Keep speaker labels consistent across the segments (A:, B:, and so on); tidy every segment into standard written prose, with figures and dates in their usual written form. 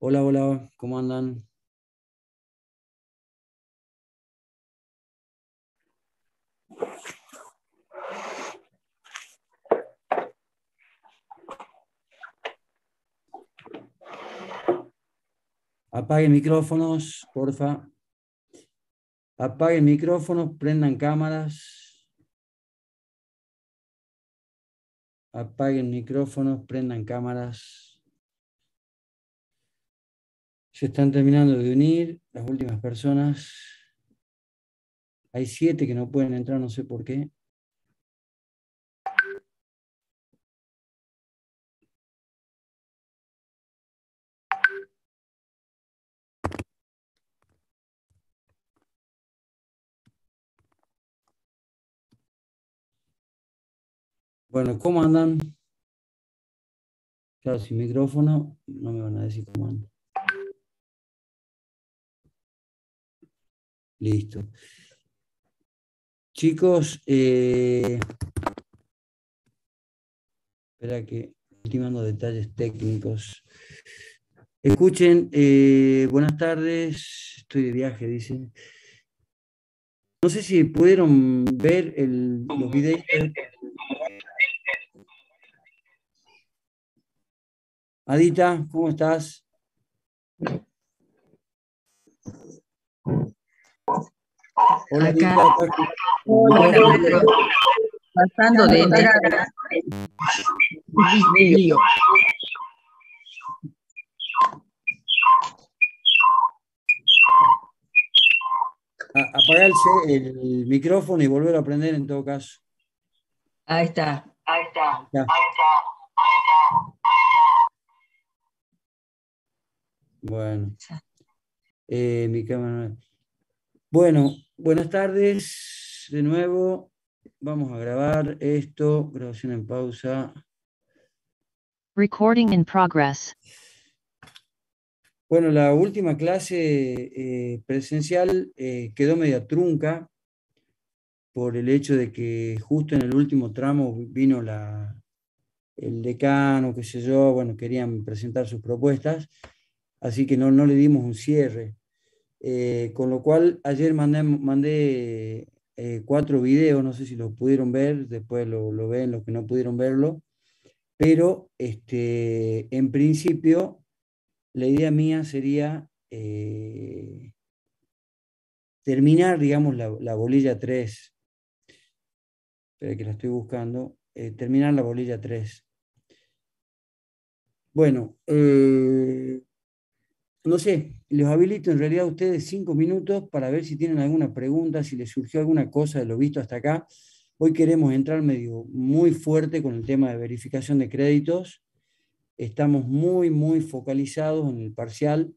A: Hola, hola, ¿cómo andan? Apaguen micrófonos, porfa. Apaguen micrófonos, prendan cámaras. Apaguen micrófonos, prendan cámaras. Se están terminando de unir las últimas personas. Hay 7 que no pueden entrar, no sé por qué. Bueno, ¿cómo andan? Claro, sin micrófono no me van a decir cómo andan. Listo. Chicos, espera que ultimando detalles técnicos. Escuchen, buenas tardes, estoy de viaje, dicen. No sé si pudieron ver los videos. Adita, ¿cómo estás? Hola,
B: Acá.
A: Adita.
B: Hola, Pedro. Pasando de entrar video.
A: Apagarse el micrófono y volver a prender en todo caso.
B: Ahí está.
A: Ya. Bueno, mi cámara. Bueno, buenas tardes de nuevo. Vamos a grabar esto, grabación en pausa.
C: Recording in progress.
A: Bueno, la última clase presencial quedó media trunca por el hecho de que justo en el último tramo vino el decano, qué sé yo, bueno, querían presentar sus propuestas, así que no le dimos un cierre. Con lo cual, ayer mandé 4 videos, no sé si los pudieron ver, después lo ven los que no pudieron verlo, pero en principio la idea mía sería terminar, digamos, la bolilla 3. Espera que la estoy buscando. Terminar la bolilla 3. Bueno, no sé, les habilito en realidad a ustedes 5 minutos para ver si tienen alguna pregunta, si les surgió alguna cosa de lo visto hasta acá. Hoy queremos entrar medio muy fuerte con el tema de verificación de créditos. Estamos muy focalizados en el parcial.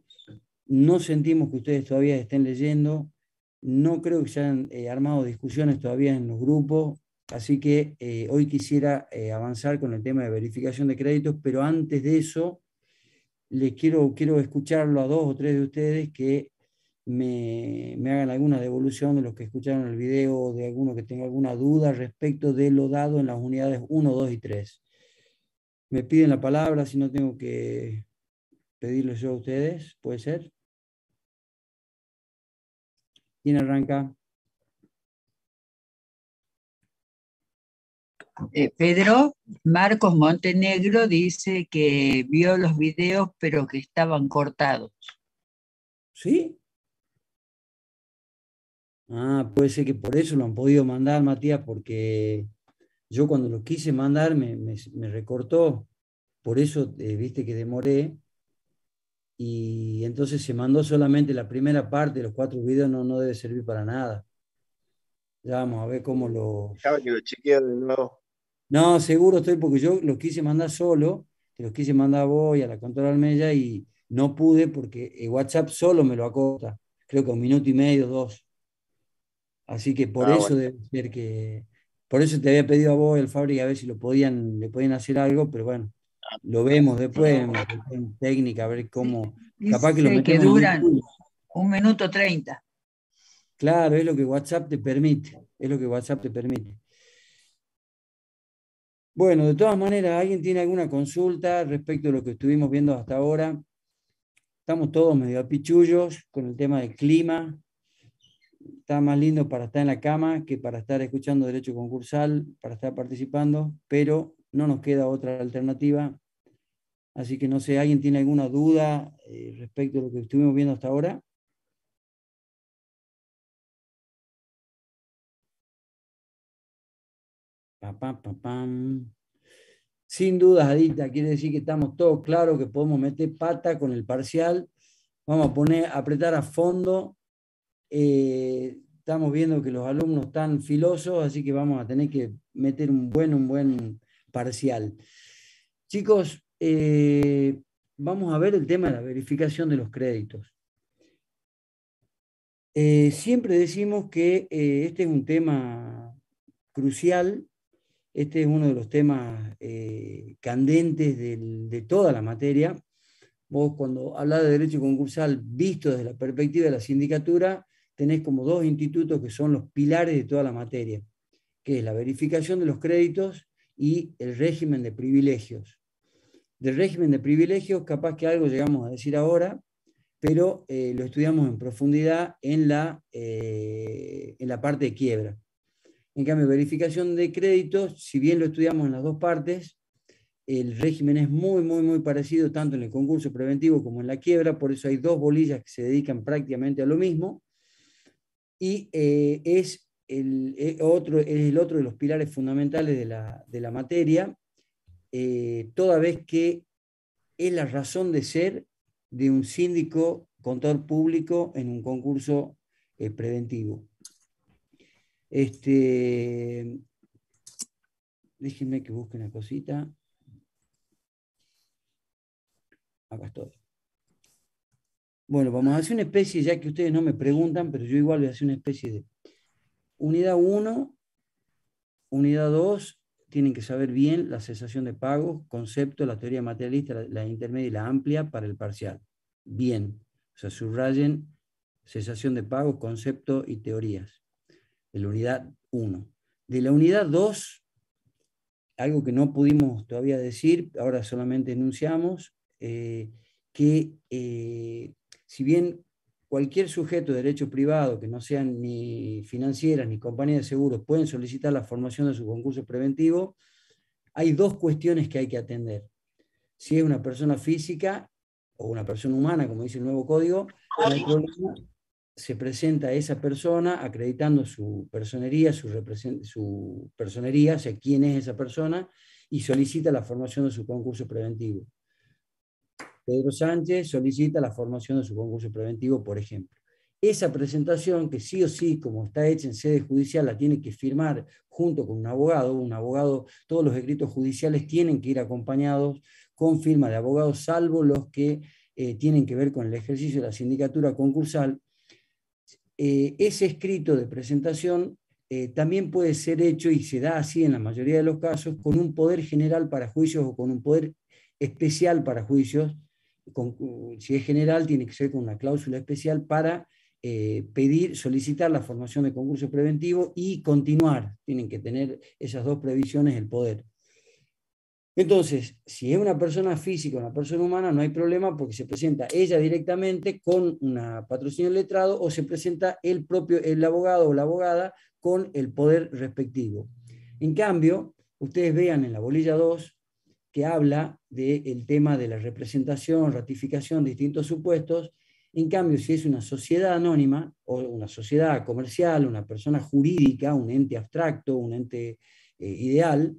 A: No sentimos que ustedes todavía estén leyendo. No creo que se hayan armado discusiones todavía en los grupos. Así que hoy quisiera avanzar con el tema de verificación de créditos, pero antes de eso les quiero escucharlo a 2 o 3 de ustedes que me hagan alguna devolución de los que escucharon el video o de alguno que tenga alguna duda respecto de lo dado en las unidades 1, 2 y 3. Me piden la palabra, si no tengo que pedirles yo a ustedes, ¿puede ser? ¿Quién arranca?
B: Pedro, Marcos Montenegro dice que vio los videos pero que estaban cortados.
A: ¿Sí? Ah, puede ser que por eso lo han podido mandar, Matías, porque yo cuando lo quise mandar me recortó. Por eso, viste que demoré. Y entonces se mandó solamente la primera parte, los 4 videos no debe servir para nada. Ya vamos a ver cómo lo...
D: Déjame que lo chequee de nuevo.
A: No, seguro estoy porque yo los quise mandar solo, te los quise mandar a vos y a la controla Almella y no pude porque WhatsApp solo me lo acorta, creo que 1 minuto y medio, 2. Así que por
C: Ah,
A: eso
C: bueno.
A: debe ser que, por eso te había pedido a vos, el Fabri, a ver si le podían hacer algo, pero bueno, lo vemos después en técnica, a ver cómo, capaz que lo
B: Dice que
A: metemos en
B: duran
A: YouTube.
B: 1 minuto 30.
A: Claro, es lo que WhatsApp te permite, es lo que WhatsApp te permite. Bueno, de todas maneras, ¿alguien tiene alguna consulta respecto a lo que estuvimos viendo hasta ahora? Estamos todos medio apichullos con el tema del clima. Está más lindo para estar en la cama que para estar escuchando Derecho Concursal, para estar participando, pero no nos queda otra alternativa. Así que no sé, ¿alguien tiene alguna duda respecto a lo que estuvimos viendo hasta ahora? Pa, pa, pa, pam. Sin dudas, Adita, quiere decir que estamos todos claros que podemos meter pata con el parcial. Vamos a apretar a fondo. Estamos viendo que los alumnos están filosos, así que vamos a tener que meter un buen parcial. Chicos, vamos a ver el tema de la verificación de los créditos. Siempre decimos que este es un tema crucial. Este es uno de los temas candentes de toda la materia. Vos cuando hablas de derecho concursal visto desde la perspectiva de la sindicatura, tenés como 2 institutos que son los pilares de toda la materia, que es la verificación de los créditos y el régimen de privilegios. Del régimen de privilegios, capaz que algo llegamos a decir ahora, pero lo estudiamos en profundidad en la parte de quiebra. En cambio, verificación de créditos, si bien lo estudiamos en las dos partes, el régimen es muy parecido tanto en el concurso preventivo como en la quiebra, por eso hay 2 bolillas que se dedican prácticamente a lo mismo, y es el otro de los pilares fundamentales de la materia, toda vez que es la razón de ser de un síndico contador público en un concurso preventivo. Déjenme que busque una cosita. Acá estoy. Bueno, vamos a hacer una especie, ya que ustedes no me preguntan, pero yo igual voy a hacer una especie de unidad 1, unidad 2, tienen que saber bien la cesación de pagos, concepto, la teoría materialista, la intermedia y la amplia para el parcial. Bien, o sea, subrayen cesación de pagos, concepto y teorías. De la unidad 1. De la unidad 2, algo que no pudimos todavía decir, ahora solamente enunciamos, que si bien cualquier sujeto de derecho privado que no sean ni financieras ni compañías de seguros pueden solicitar la formación de su concurso preventivo, hay 2 cuestiones que hay que atender. Si es una persona física o una persona humana, como dice el nuevo código, no hay problema. Se presenta a esa persona acreditando su personería, su personería, o sea, quién es esa persona, y solicita la formación de su concurso preventivo. Pedro Sánchez solicita la formación de su concurso preventivo, por ejemplo. Esa presentación, que sí o sí, como está hecha en sede judicial, la tiene que firmar junto con un abogado, todos los escritos judiciales tienen que ir acompañados con firma de abogado, salvo los que tienen que ver con el ejercicio de la sindicatura concursal. Ese escrito de presentación también puede ser hecho, y se da así en la mayoría de los casos, con un poder general para juicios o con un poder especial para juicios. Si es general, tiene que ser con una cláusula especial para solicitar la formación de concurso preventivo y continuar. Tienen que tener esas 2 previsiones el poder. Entonces, si es una persona física o una persona humana, no hay problema porque se presenta ella directamente con una patrocinio letrado o se presenta el abogado o la abogada con el poder respectivo. En cambio, ustedes vean en la bolilla 2 que habla del tema de la representación, ratificación de distintos supuestos. En cambio, si es una sociedad anónima o una sociedad comercial, una persona jurídica, un ente abstracto, un ente ideal,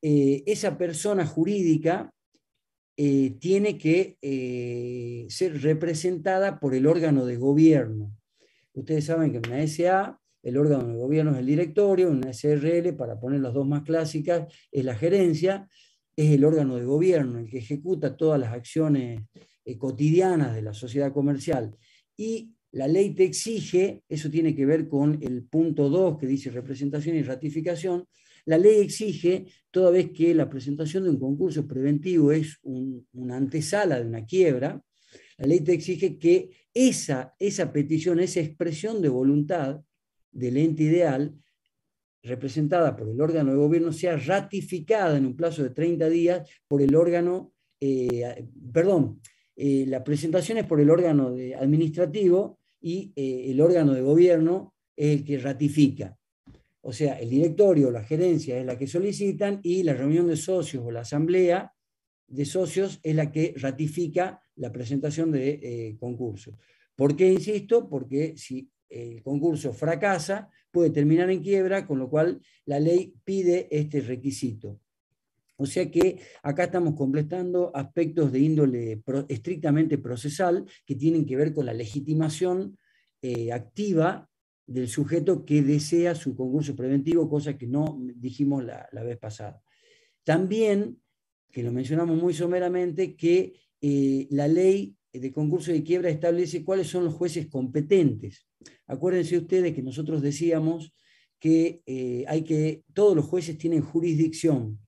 A: esa persona jurídica tiene que ser representada por el órgano de gobierno. Ustedes saben que en una SA el órgano de gobierno es el directorio, en una SRL, para poner las 2 más clásicas, es la gerencia, es el órgano de gobierno, el que ejecuta todas las acciones cotidianas de la sociedad comercial, y la ley te exige, eso tiene que ver con el punto 2 que dice representación y ratificación, la ley exige, toda vez que la presentación de un concurso preventivo es una antesala de una quiebra, la ley te exige que esa petición, esa expresión de voluntad del ente ideal, representada por el órgano de gobierno, sea ratificada en un plazo de 30 días por el órgano, la presentación es por el órgano administrativo y el órgano de gobierno es el que ratifica. O sea, el directorio o la gerencia es la que solicitan y la reunión de socios o la asamblea de socios es la que ratifica la presentación de concurso. ¿Por qué insisto? Porque si el concurso fracasa, puede terminar en quiebra, con lo cual la ley pide este requisito. O sea que acá estamos completando aspectos de índole estrictamente procesal que tienen que ver con la legitimación activa del sujeto que desea su concurso preventivo, cosa que no dijimos la vez pasada. También, que lo mencionamos muy someramente, que la ley de concurso de quiebra establece cuáles son los jueces competentes. Acuérdense ustedes que nosotros decíamos que todos los jueces tienen jurisdicción,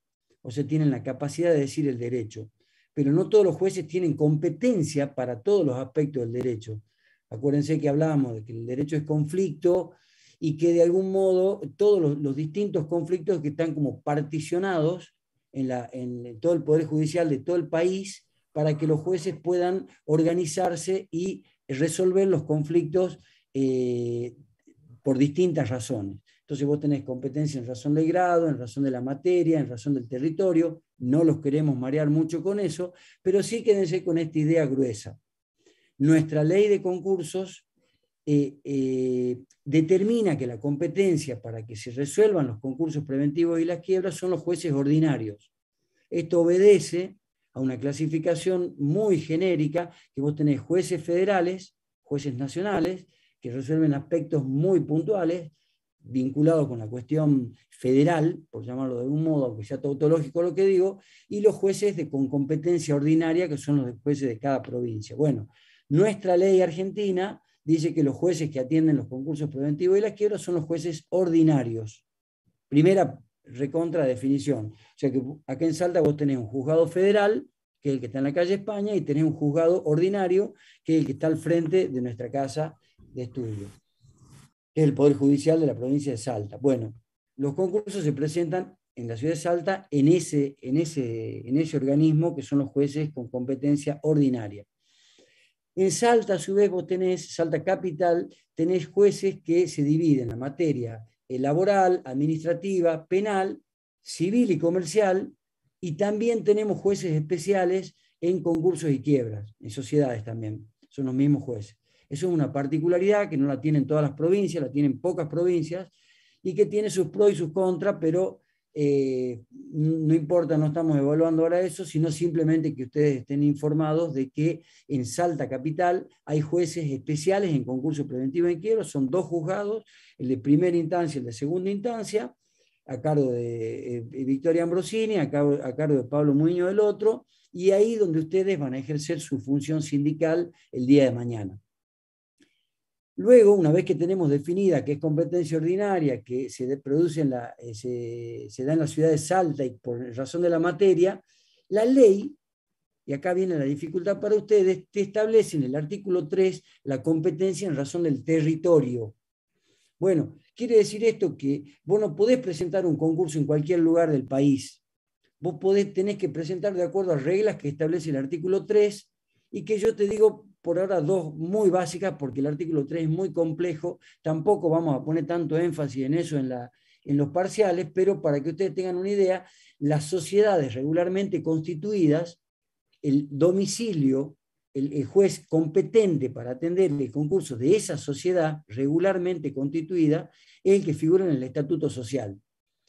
A: o sea, tienen la capacidad de decir el derecho, pero no todos los jueces tienen competencia para todos los aspectos del derecho. Acuérdense que hablábamos de que el derecho es conflicto y que de algún modo todos los distintos conflictos que están como particionados en todo el Poder Judicial de todo el país para que los jueces puedan organizarse y resolver los conflictos por distintas razones. Entonces vos tenés competencia en razón del grado, en razón de la materia, en razón del territorio, no los queremos marear mucho con eso, pero sí quédense con esta idea gruesa. Nuestra ley de concursos determina que la competencia para que se resuelvan los concursos preventivos y las quiebras son los jueces ordinarios. Esto obedece a una clasificación muy genérica, que vos tenés jueces federales, jueces nacionales, que resuelven aspectos muy puntuales, vinculados con la cuestión federal, por llamarlo de algún modo, aunque sea tautológico lo que digo, y los jueces con competencia ordinaria, que son los jueces de cada provincia. Bueno, nuestra ley argentina dice que los jueces que atienden los concursos preventivos y las quiebras son los jueces ordinarios. Primera recontra definición. O sea que acá en Salta vos tenés un juzgado federal, que es el que está en la calle España, y tenés un juzgado ordinario, que es el que está al frente de nuestra casa de estudio, que es el Poder Judicial de la provincia de Salta. Bueno, los concursos se presentan en la ciudad de Salta en ese organismo, que son los jueces con competencia ordinaria. En Salta, a su vez, vos tenés, Salta Capital, tenés jueces que se dividen en la materia laboral, administrativa, penal, civil y comercial, y también tenemos jueces especiales en concursos y quiebras, en sociedades también, son los mismos jueces. Eso es una particularidad que no la tienen todas las provincias, la tienen pocas provincias, y que tiene sus pros y sus contras, pero no importa, no estamos evaluando ahora eso, sino simplemente que ustedes estén informados de que en Salta Capital hay jueces especiales en concurso preventivo en quiebra, son 2 juzgados, el de primera instancia y el de segunda instancia, a cargo de Victoria Ambrosini, a cargo de Pablo Muñoz del otro, y ahí donde ustedes van a ejercer su función sindical el día de mañana. Luego, una vez que tenemos definida que es competencia ordinaria, que se da en la ciudad de Salta y por razón de la materia, la ley, y acá viene la dificultad para ustedes, te establece en el artículo 3 la competencia en razón del territorio. Bueno, quiere decir esto que vos no podés presentar un concurso en cualquier lugar del país. Vos tenés que presentar de acuerdo a reglas que establece el artículo 3 y que yo te digo por ahora 2 muy básicas, porque el artículo 3 es muy complejo, tampoco vamos a poner tanto énfasis en eso en los parciales, pero para que ustedes tengan una idea, las sociedades regularmente constituidas, el domicilio, el juez competente para atender el concurso de esa sociedad regularmente constituida es el que figura en el estatuto social.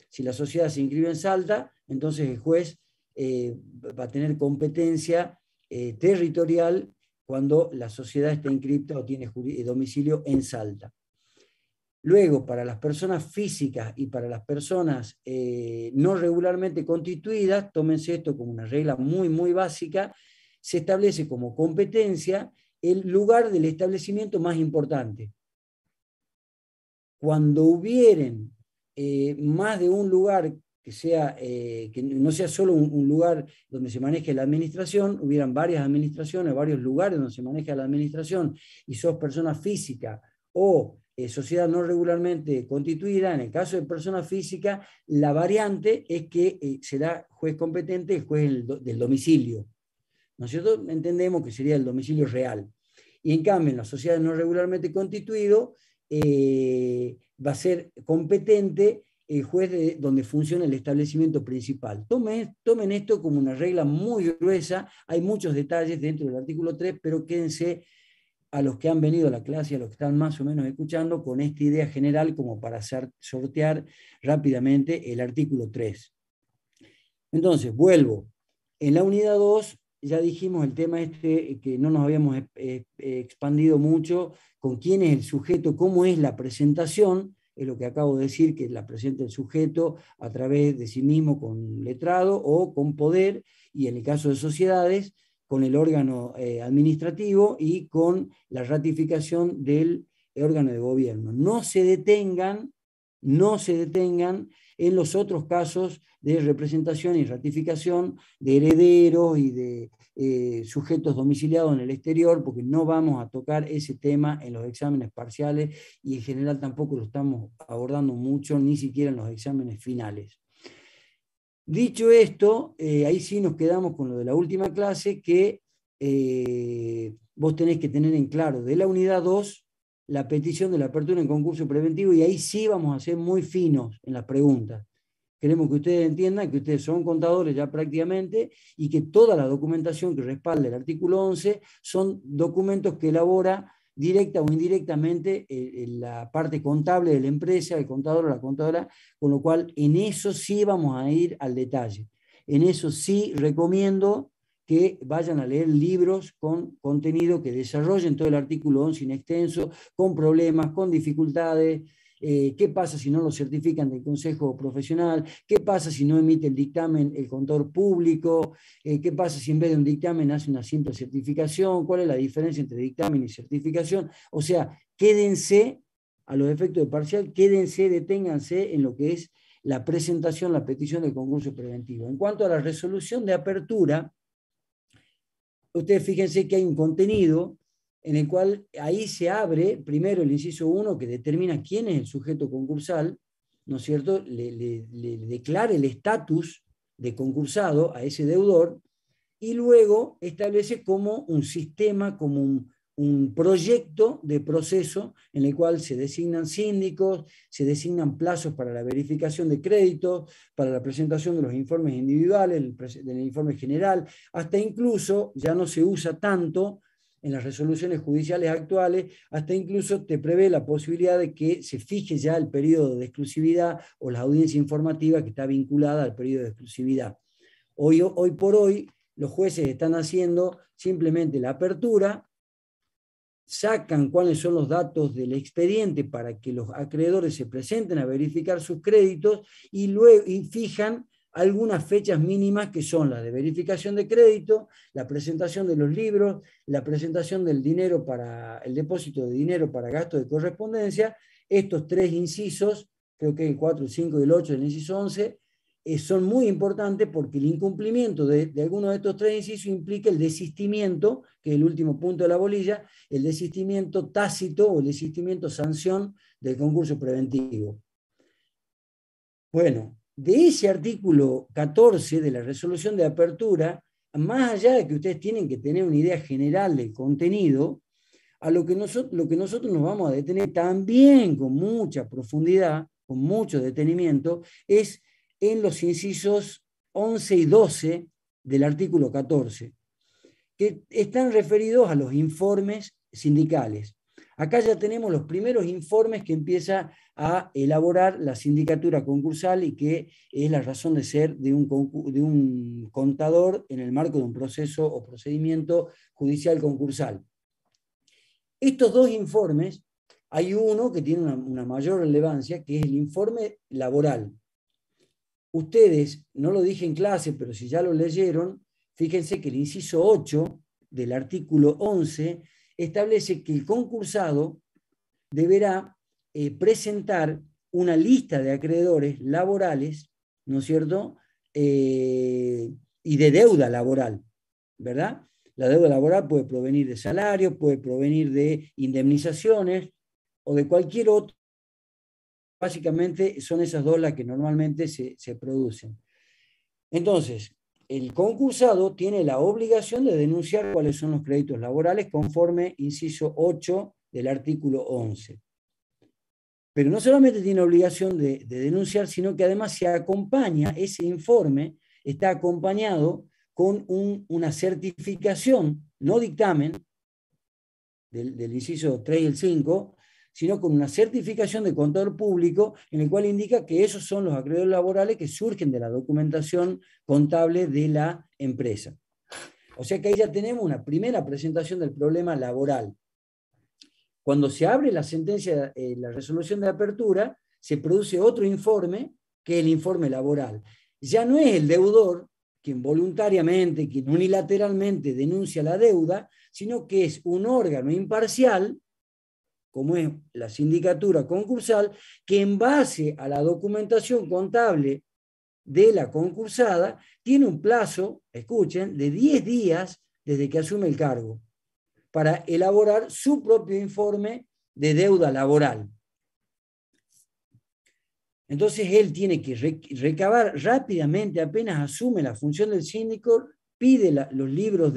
A: Si la sociedad se inscribe en Salta, entonces el juez va a tener competencia territorial cuando la sociedad está inscripta o tiene domicilio en Salta. Luego, para las personas físicas y para las personas no regularmente constituidas, tómense esto como una regla muy, muy básica, se establece como competencia el lugar del establecimiento más importante. Cuando hubieren más de un lugar que no sea solo un lugar donde se maneje la administración, hubieran varias administraciones, varios lugares donde se maneja la administración, y sos persona física o sociedad no regularmente constituida, en el caso de persona física, la variante es que será juez competente el juez del domicilio. ¿No es cierto? Entendemos que sería el domicilio real. Y en cambio, en la sociedad no regularmente constituido, va a ser competente el juez donde funciona el establecimiento principal. Tomen esto como una regla muy gruesa, hay muchos detalles dentro del artículo 3, pero quédense a los que han venido a la clase, a los que están más o menos escuchando, con esta idea general como para sortear rápidamente el artículo 3. Entonces, vuelvo. En la unidad 2 ya dijimos el tema que no nos habíamos expandido mucho, con quién es el sujeto, cómo es la presentación, es lo que acabo de decir, que la presenta el sujeto a través de sí mismo con letrado o con poder, y en el caso de sociedades, con el órgano administrativo y con la ratificación del órgano de gobierno. No se detengan en los otros casos de representación y ratificación de herederos y de sujetos domiciliados en el exterior, porque no vamos a tocar ese tema en los exámenes parciales y en general tampoco lo estamos abordando mucho, ni siquiera en los exámenes finales. Dicho esto, ahí sí nos quedamos con lo de la última clase, que vos tenés que tener en claro de la unidad 2 la petición de la apertura en concurso preventivo, y ahí sí vamos a ser muy finos en las preguntas. Queremos que ustedes entiendan que ustedes son contadores ya prácticamente y que toda la documentación que respalda el artículo 11 son documentos que elabora directa o indirectamente la parte contable de la empresa, el contador o la contadora, con lo cual en eso sí vamos a ir al detalle. En eso sí recomiendo que vayan a leer libros con contenido que desarrollen todo el artículo 11 in extenso, con problemas, con dificultades. ¿Qué pasa si no lo certifican del Consejo Profesional? ¿Qué pasa si no emite el dictamen el contador público? ¿Qué pasa si en vez de un dictamen hace una simple certificación? ¿Cuál es la diferencia entre dictamen y certificación? O sea, quédense, a los efectos de parcial, deténganse en lo que es la presentación, la petición del concurso preventivo. En cuanto a la resolución de apertura, ustedes fíjense que hay un contenido en el cual ahí se abre primero el inciso 1, que determina quién es el sujeto concursal, ¿no es cierto? Le declara el estatus de concursado a ese deudor, y luego establece como un sistema, como un proyecto de proceso en el cual se designan síndicos, se designan plazos para la verificación de créditos, para la presentación de los informes individuales, del informe general, hasta incluso, ya no se usa tanto en las resoluciones judiciales actuales, hasta incluso te prevé la posibilidad de que se fije ya el periodo de exclusividad o la audiencia informativa que está vinculada al periodo de exclusividad. Hoy por hoy, los jueces están haciendo simplemente la apertura, sacan cuáles son los datos del expediente para que los acreedores se presenten a verificar sus créditos y luego fijan algunas fechas mínimas que son las de verificación de crédito, la presentación de los libros, la presentación del dinero para el depósito de dinero para gasto de correspondencia. Estos tres incisos, creo que el 4, el 5 y el 8 del inciso 11, son muy importantes porque el incumplimiento de alguno de estos tres incisos implica el desistimiento, que es el último punto de la bolilla, el desistimiento tácito o el desistimiento sanción del concurso preventivo. Bueno, de ese artículo 14 de la resolución de apertura, más allá de que ustedes tienen que tener una idea general del contenido, a lo que nosotros nos vamos a detener también con mucha profundidad, con mucho detenimiento, es en los incisos 11 y 12 del artículo 14, que están referidos a los informes sindicales. Acá ya tenemos los primeros informes que empieza a elaborar la sindicatura concursal y que es la razón de ser de un contador en el marco de un proceso o procedimiento judicial concursal. Estos dos informes, hay uno que tiene una mayor relevancia, que es el informe laboral. Ustedes, no lo dije en clase, pero si ya lo leyeron, fíjense que el inciso 8 del artículo 11 establece que el concursado deberá presentar una lista de acreedores laborales, ¿no es cierto? Y de deuda laboral, ¿verdad? La deuda laboral puede provenir de salarios, puede provenir de indemnizaciones o de cualquier otro. Básicamente son esas dos las que normalmente se producen. Entonces, el concursado tiene la obligación de denunciar cuáles son los créditos laborales conforme inciso 8 del artículo 11. Pero no solamente tiene obligación de denunciar, sino que además se acompaña, ese informe está acompañado con una certificación, no dictamen, del inciso 3 y el 5, sino con una certificación de contador público en el cual indica que esos son los acreedores laborales que surgen de la documentación contable de la empresa. O sea que ahí ya tenemos una primera presentación del problema laboral. Cuando se abre la sentencia, la resolución de apertura, se produce otro informe, que es el informe laboral. Ya no es el deudor quien voluntariamente, quien unilateralmente denuncia la deuda, sino que es un órgano imparcial, como es la sindicatura concursal, que en base a la documentación contable de la concursada, tiene un plazo, escuchen, de 10 días desde que asume el cargo, para elaborar su propio informe de deuda laboral. Entonces él tiene que recabar rápidamente, apenas asume la función del síndico, pide los libros,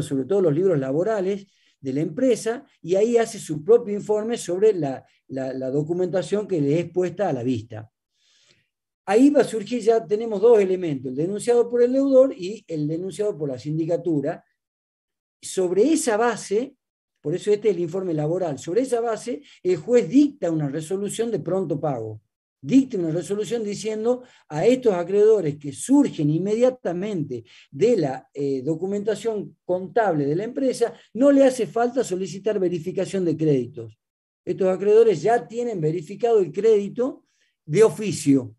A: sobre todo los libros laborales de la empresa, y ahí hace su propio informe sobre la documentación que le es puesta a la vista. Ahí va a surgir, ya tenemos dos elementos, el denunciado por el deudor y el denunciado por la sindicatura. Sobre esa base, por eso este es el informe laboral, sobre esa base el juez dicta una resolución de pronto pago. Dicta una resolución diciendo a estos acreedores que surgen inmediatamente de la documentación contable de la empresa, no le hace falta solicitar verificación de créditos. Estos acreedores ya tienen verificado el crédito de oficio.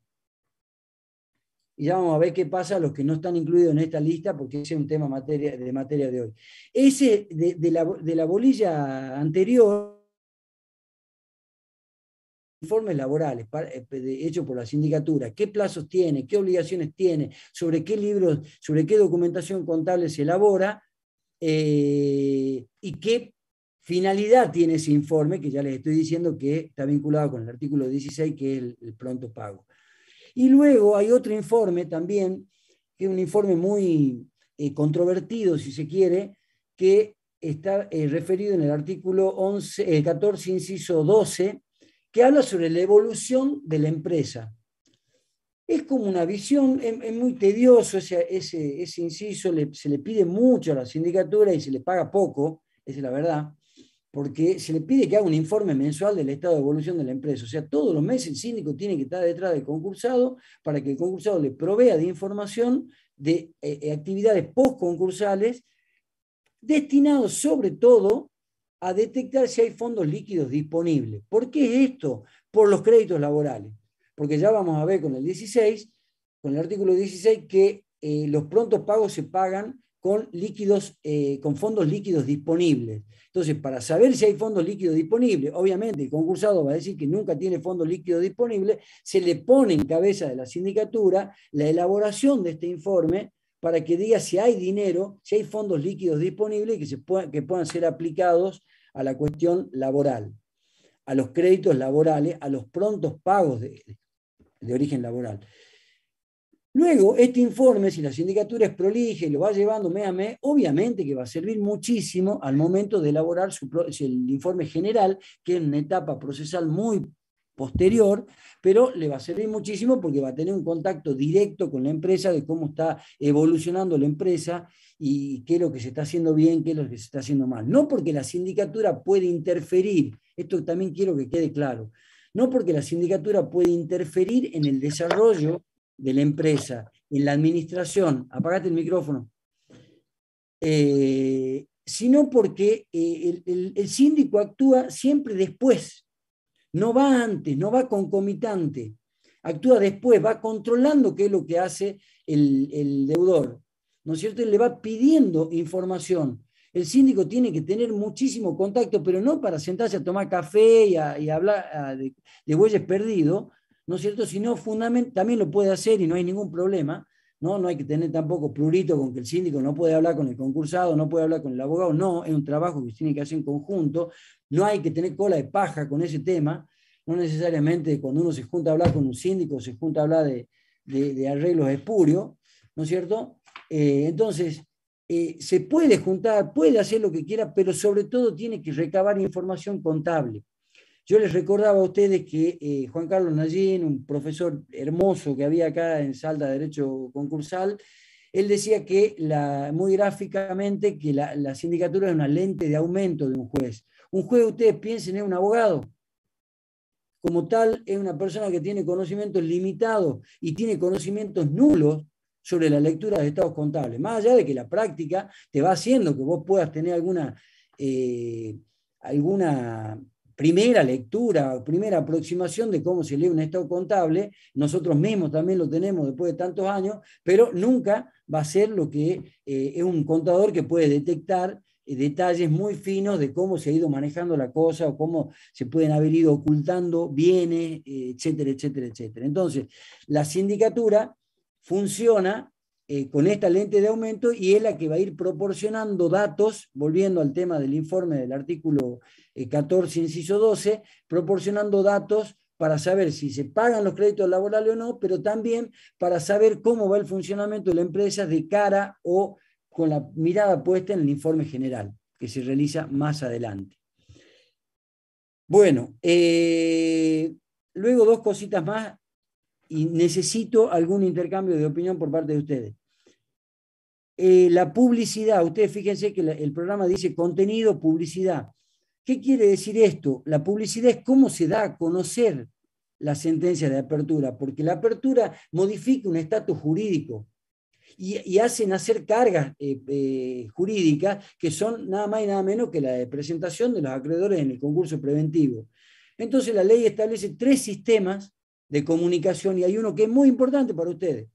A: Y ya vamos a ver qué pasa a los que no están incluidos en esta lista, porque ese es un tema de materia de hoy. Ese de la bolilla anterior, informes laborales hechos por la sindicatura, qué plazos tiene, qué obligaciones tiene, sobre qué libros, sobre qué documentación contable se elabora, y qué finalidad tiene ese informe, que ya les estoy diciendo que está vinculado con el artículo 16, que es el pronto pago. Y luego hay otro informe también, que es un informe muy controvertido, si se quiere, que está referido en el artículo 14, inciso 12, que habla sobre la evolución de la empresa. Es como una visión, es muy tedioso ese inciso, se le pide mucho a la sindicatura y se le paga poco, esa es la verdad, porque se le pide que haga un informe mensual del estado de evolución de la empresa. O sea, todos los meses el síndico tiene que estar detrás del concursado para que el concursado le provea de información de actividades postconcursales destinados sobre todo a detectar si hay fondos líquidos disponibles. ¿Por qué esto? Por los créditos laborales. Porque ya vamos a ver con el 16, con el artículo 16, que los prontos pagos se pagan con fondos líquidos disponibles. Entonces, para saber si hay fondos líquidos disponibles, obviamente el concursado va a decir que nunca tiene fondos líquidos disponibles, se le pone en cabeza de la sindicatura la elaboración de este informe para que diga si hay dinero, si hay fondos líquidos disponibles que puedan ser aplicados a la cuestión laboral, a los créditos laborales, a los prontos pagos de origen laboral. Luego, este informe, si la sindicatura es prolija y lo va llevando mes a mes, obviamente que va a servir muchísimo al momento de elaborar el informe general, que es una etapa procesal muy posterior, pero le va a servir muchísimo porque va a tener un contacto directo con la empresa de cómo está evolucionando la empresa y qué es lo que se está haciendo bien, qué es lo que se está haciendo mal. No porque la sindicatura puede interferir, esto también quiero que quede claro, no porque la sindicatura puede interferir en el desarrollo de la empresa, en la administración, apagate el micrófono, sino porque el síndico actúa siempre después, no va antes, no va concomitante, actúa después, va controlando qué es lo que hace el deudor, ¿no es cierto? Él le va pidiendo información. El síndico tiene que tener muchísimo contacto, pero no para sentarse a tomar café y hablar de bueyes perdidos, ¿no es cierto? Sino también lo puede hacer y no hay ningún problema, ¿no? No hay que tener tampoco prurito con que el síndico no puede hablar con el concursado, no puede hablar con el abogado, no, es un trabajo que se tiene que hacer en conjunto, no hay que tener cola de paja con ese tema, no necesariamente cuando uno se junta a hablar con un síndico, se junta a hablar de arreglos espurios, ¿no es cierto? Entonces, se puede juntar, puede hacer lo que quiera, pero sobre todo tiene que recabar información contable. Yo les recordaba a ustedes que Juan Carlos Nallín, un profesor hermoso que había acá en Salta de Derecho Concursal, él decía que muy gráficamente que la sindicatura es una lente de aumento de un juez. Un juez, ustedes piensen, es un abogado. Como tal, es una persona que tiene conocimientos limitados y tiene conocimientos nulos sobre la lectura de estados contables. Más allá de que la práctica te va haciendo que vos puedas tener alguna primera lectura, primera aproximación de cómo se lee un estado contable, nosotros mismos también lo tenemos después de tantos años, pero nunca va a ser lo que es un contador que puede detectar detalles muy finos de cómo se ha ido manejando la cosa o cómo se pueden haber ido ocultando bienes, etcétera, etcétera, etcétera. Entonces, la sindicatura funciona con esta lente de aumento y es la que va a ir proporcionando datos, volviendo al tema del informe del artículo 14, inciso 12, proporcionando datos para saber si se pagan los créditos laborales o no, pero también para saber cómo va el funcionamiento de la empresa de cara o con la mirada puesta en el informe general, que se realiza más adelante. Bueno, luego dos cositas más y necesito algún intercambio de opinión por parte de ustedes. La publicidad, ustedes fíjense que el programa dice contenido, publicidad. ¿Qué quiere decir esto? La publicidad es cómo se da a conocer la sentencia de apertura, porque la apertura modifica un estatus jurídico y hacen hacer cargas jurídicas que son nada más y nada menos que la de presentación de los acreedores en el concurso preventivo. Entonces la ley establece 3 sistemas de comunicación y hay uno que es muy importante para ustedes.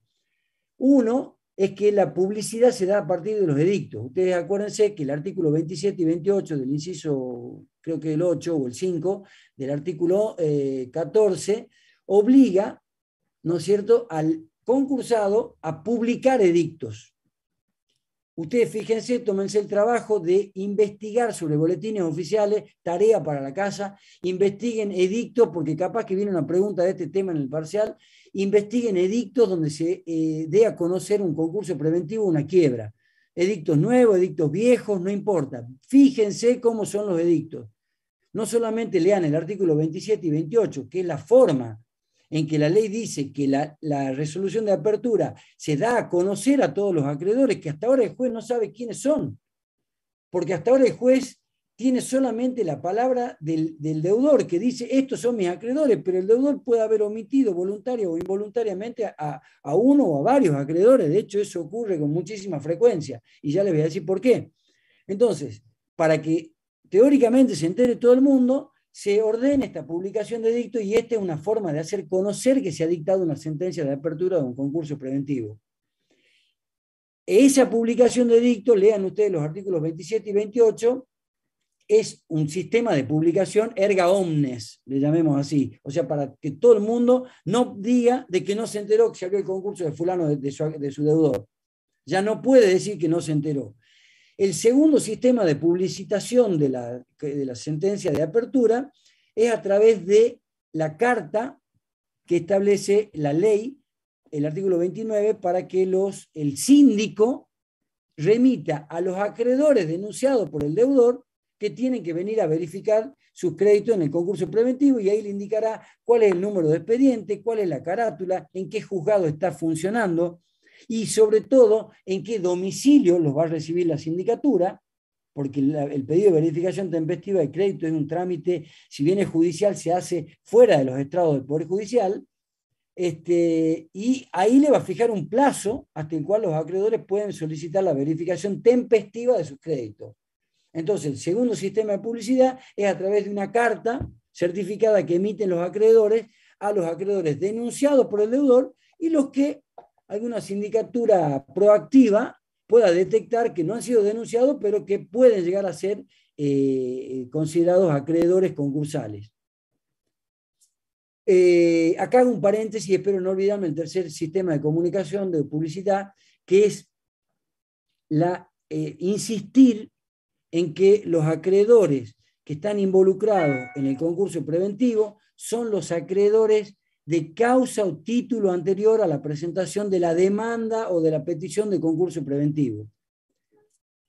A: Uno es que la publicidad se da a partir de los edictos. Ustedes acuérdense que el artículo 27 y 28 del inciso, creo que el 8 o el 5, del artículo 14, obliga, ¿no es cierto?, al concursado a publicar edictos. Ustedes fíjense, tómense el trabajo de investigar sobre boletines oficiales, tarea para la casa, investiguen edictos, porque capaz que viene una pregunta de este tema en el parcial, investiguen edictos donde se dé a conocer un concurso preventivo, una quiebra. Edictos nuevos, edictos viejos, no importa. Fíjense cómo son los edictos. No solamente lean el artículo 27 y 28, que es la forma en que la ley dice que la resolución de apertura se da a conocer a todos los acreedores, que hasta ahora el juez no sabe quiénes son, porque hasta ahora el juez tiene solamente la palabra del deudor, que dice, estos son mis acreedores, pero el deudor puede haber omitido voluntaria o involuntariamente a uno o a varios acreedores. De hecho, eso ocurre con muchísima frecuencia, y ya les voy a decir por qué. Entonces, para que teóricamente se entere todo el mundo, se ordena esta publicación de edicto y esta es una forma de hacer conocer que se ha dictado una sentencia de apertura de un concurso preventivo. Esa publicación de edicto, lean ustedes los artículos 27 y 28, es un sistema de publicación erga omnes, le llamemos así, o sea, para que todo el mundo no diga de que no se enteró que se abrió el concurso de fulano de su deudor. Ya no puede decir que no se enteró. El segundo sistema de publicitación de la sentencia de apertura es a través de la carta que establece la ley, el artículo 29, para que el síndico remita a los acreedores denunciados por el deudor que tienen que venir a verificar sus créditos en el concurso preventivo y ahí le indicará cuál es el número de expediente, cuál es la carátula, en qué juzgado está funcionando, y sobre todo en qué domicilio los va a recibir la sindicatura, porque el pedido de verificación tempestiva de crédito es un trámite, si bien es judicial, se hace fuera de los estrados del Poder Judicial, y ahí le va a fijar un plazo hasta el cual los acreedores pueden solicitar la verificación tempestiva de sus créditos. Entonces, el segundo sistema de publicidad es a través de una carta certificada que emiten los acreedores a los acreedores denunciados por el deudor y los que alguna sindicatura proactiva pueda detectar que no han sido denunciados, pero que pueden llegar a ser considerados acreedores concursales. Acá hago un paréntesis y espero no olvidarme el tercer sistema de comunicación, de publicidad, que es insistir en que los acreedores que están involucrados en el concurso preventivo son los acreedores de causa o título anterior a la presentación de la demanda o de la petición de concurso preventivo.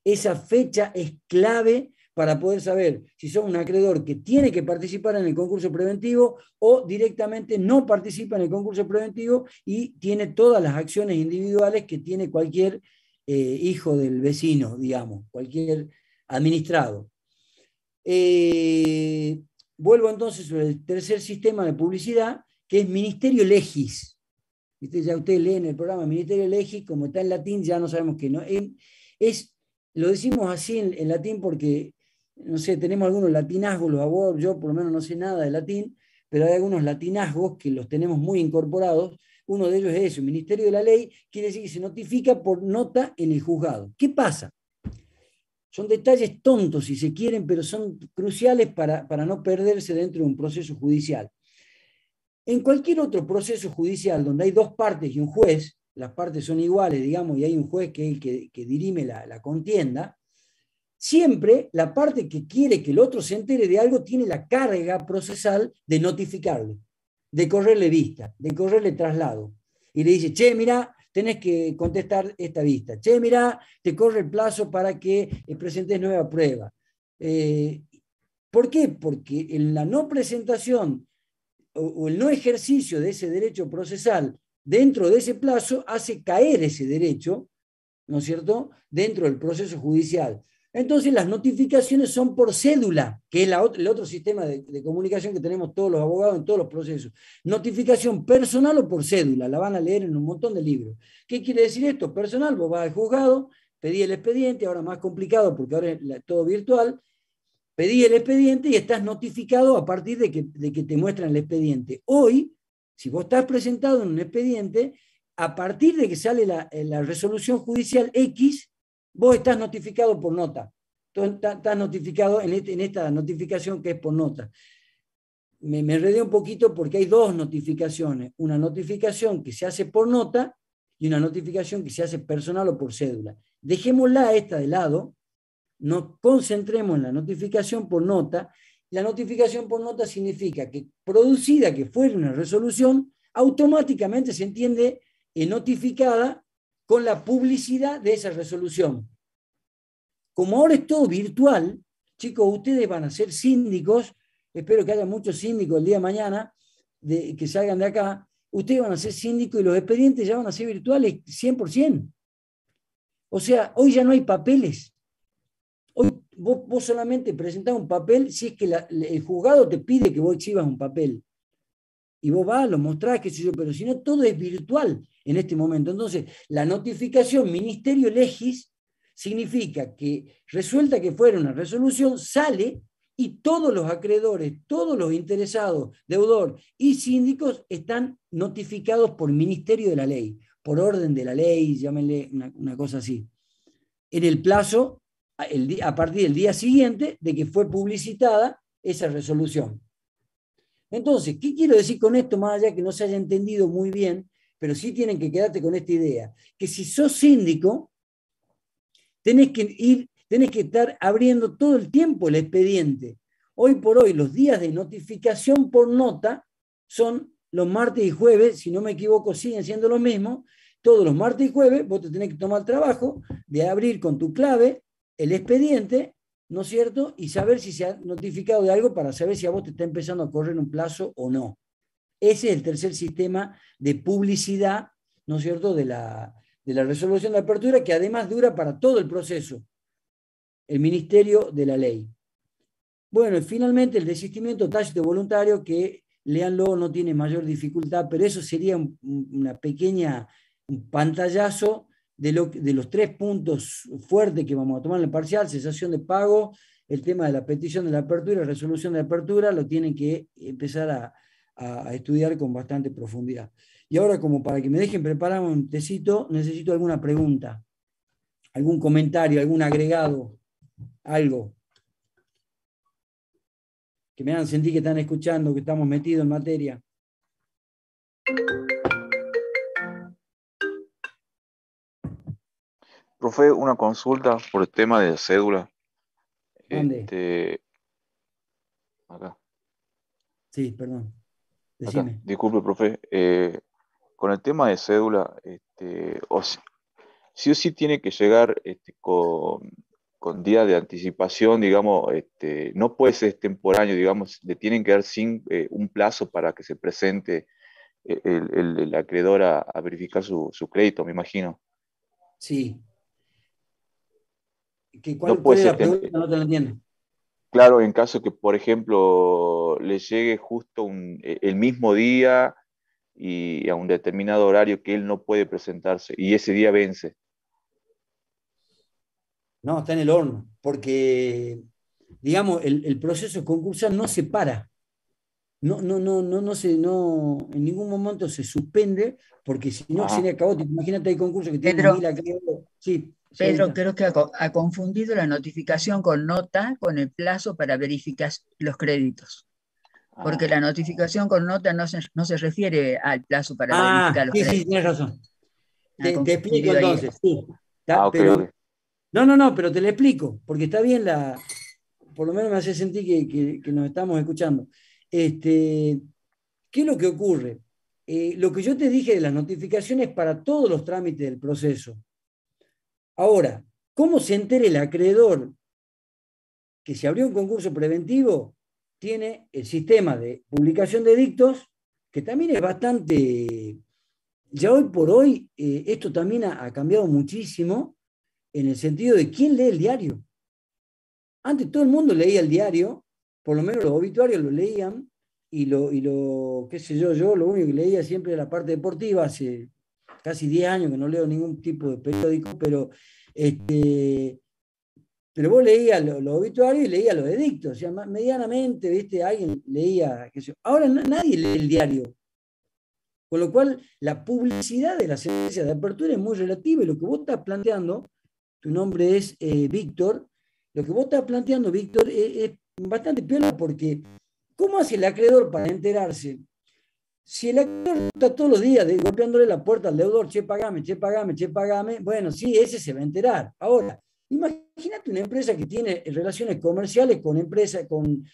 A: Esa fecha es clave para poder saber si son un acreedor que tiene que participar en el concurso preventivo o directamente no participa en el concurso preventivo y tiene todas las acciones individuales que tiene cualquier hijo del vecino, digamos, cualquier administrado. Vuelvo entonces sobre el tercer sistema de publicidad, que es Ministerio Legis. ¿Viste? Ya ustedes leen el programa Ministerio Legis, como está en latín, ya no sabemos qué no. Lo decimos así en latín porque, no sé, tenemos algunos latinazgos, los abogados, yo por lo menos no sé nada de latín, pero hay algunos latinazgos que los tenemos muy incorporados. Uno de ellos es eso, Ministerio de la Ley, quiere decir que se notifica por nota en el juzgado. ¿Qué pasa? Son detalles tontos, si se quieren, pero son cruciales para no perderse dentro de un proceso judicial. En cualquier otro proceso judicial donde hay dos partes y un juez, las partes son iguales, digamos, y hay un juez que es el que dirime la contienda, siempre la parte que quiere que el otro se entere de algo tiene la carga procesal de notificarle, de correrle vista, de correrle traslado. Y le dice, che, mirá, tenés que contestar esta vista. Che, mirá, te corre el plazo para que presentes nueva prueba. ¿Por qué? Porque en la no presentación o el no ejercicio de ese derecho procesal dentro de ese plazo hace caer ese derecho, ¿no es cierto?, dentro del proceso judicial. Entonces las notificaciones son por cédula, que es el otro sistema de comunicación que tenemos todos los abogados en todos los procesos. Notificación personal o por cédula, la van a leer en un montón de libros. ¿Qué quiere decir esto? Personal, vos vas al juzgado, pedí el expediente, ahora más complicado porque ahora es todo virtual, pedí el expediente y estás notificado a partir de que te muestran el expediente. Hoy, si vos estás presentado en un expediente, a partir de que sale la resolución judicial X, vos estás notificado por nota. Entonces, estás notificado en esta notificación que es por nota. Me enredé un poquito porque hay dos notificaciones. Una notificación que se hace por nota y una notificación que se hace personal o por cédula. Dejémosla esta de lado, nos concentremos en la notificación por nota. La notificación por nota significa que, producida que fuera una resolución, automáticamente se entiende notificada con la publicidad de esa resolución. Como ahora es todo virtual, chicos, ustedes van a ser síndicos, espero que haya muchos síndicos el día de mañana, que salgan de acá, ustedes van a ser síndicos y los expedientes ya van a ser virtuales 100%. O sea, hoy ya no hay papeles. Hoy vos solamente presentás un papel si es que el juzgado te pide que vos exhibas un papel. Y vos vas, lo mostrás, qué sé yo, pero si no, todo es virtual en este momento. Entonces, la notificación Ministerio Legis significa que resuelta que fuera una resolución, sale y todos los acreedores, todos los interesados, deudor y síndicos están notificados por Ministerio de la Ley, por orden de la ley, llámenle una cosa así. En el plazo, a partir del día siguiente de que fue publicitada esa resolución. Entonces, ¿qué quiero decir con esto? Más allá que no se haya entendido muy bien, pero sí tienen que quedarte con esta idea, que si sos síndico, tenés que estar abriendo todo el tiempo el expediente. Hoy por hoy, los días de notificación por nota son los martes y jueves, si no me equivoco, siguen siendo lo mismo. Todos los martes y jueves vos te tenés que tomar el trabajo de abrir con tu clave el expediente, ¿no es cierto? Y saber si se ha notificado de algo para saber si a vos te está empezando a correr un plazo o no. Ese es el tercer sistema de publicidad, ¿no es cierto?, de la resolución de apertura, que además dura para todo el proceso, el Ministerio de la Ley. Bueno, y finalmente el desistimiento tácito voluntario, que léanlo, no tiene mayor dificultad, pero eso sería una pequeña, un pantallazo de los 3 puntos fuertes que vamos a tomar en el parcial: cesación de pago, el tema de la petición de la apertura, resolución de apertura, lo tienen que empezar a estudiar con bastante profundidad. Y ahora, como para que me dejen preparar un tecito, necesito alguna pregunta, algún comentario, algún agregado, algo que me hagan sentir que están escuchando, que estamos metidos en materia.
C: Profe, una consulta por el tema de cédula.
A: ¿Dónde?
C: Acá,
A: Sí, perdón.
C: acá.
A: Decime.
C: Disculpe, profe. Con el tema de cédula, sí o sí tiene que llegar con días de anticipación, digamos, no puede ser extemporáneo, digamos, le tienen que dar un plazo para que se presente el acreedor a verificar su crédito, me imagino.
A: Sí.
C: No
A: ¿Cuál
C: puede
A: es
C: ser
A: la pregunta? No te la entiendo.
C: claro, en caso que, por ejemplo, le llegue justo el mismo día y a un determinado horario que él no puede presentarse y ese día vence.
A: No, está en el horno, porque, digamos, el proceso concursal no se para. En ningún momento se suspende, porque si no
C: Ajá.
A: sería caótico. Imagínate, hay concursos que tienen
B: Pedro,
A: 1000 acreedores. Sí, sí,
B: Pedro,
A: Anita.
B: creo que ha confundido la notificación con nota con el plazo para verificar los créditos, porque
C: Ah,
B: la notificación con nota no se refiere al plazo para
A: Ah,
B: verificar los
A: sí, sí,
B: créditos.
A: tienes razón.
B: Ha
A: Te explico
B: confundido ahí.
A: entonces, sí.
C: ok,
A: Pero,
C: ok.
A: no, pero te lo explico, porque está bien por lo menos me hace sentir que nos estamos escuchando. Este, ¿Qué es lo que ocurre? Lo que yo te dije de las notificaciones para todos los trámites del proceso. Ahora, ¿cómo se entere el acreedor que se abrió un concurso preventivo? Tiene el sistema de publicación de edictos, que también es bastante, ya hoy por hoy, esto también ha cambiado muchísimo en el sentido de quién lee el diario. Antes todo el mundo leía el diario, por lo menos los obituarios lo leían, qué sé yo lo único que leía siempre era la parte deportiva, hace casi 10 años que no leo ningún tipo de periódico, pero vos leías los obituarios y leías los edictos, o sea, medianamente, ¿viste? Alguien leía, qué sé yo. Ahora nadie lee el diario, con lo cual la publicidad de la sentencia de apertura es muy relativa y lo que vos estás planteando, tu nombre es Víctor, lo que vos estás planteando, Víctor, es bastante piola porque ¿cómo hace el acreedor para enterarse? Si el acreedor está todos los días golpeándole la puerta al deudor, che, pagame, che, pagame, che, pagame, bueno, sí, ese se va a enterar. Ahora, imagínate una empresa que tiene relaciones comerciales con empresas, con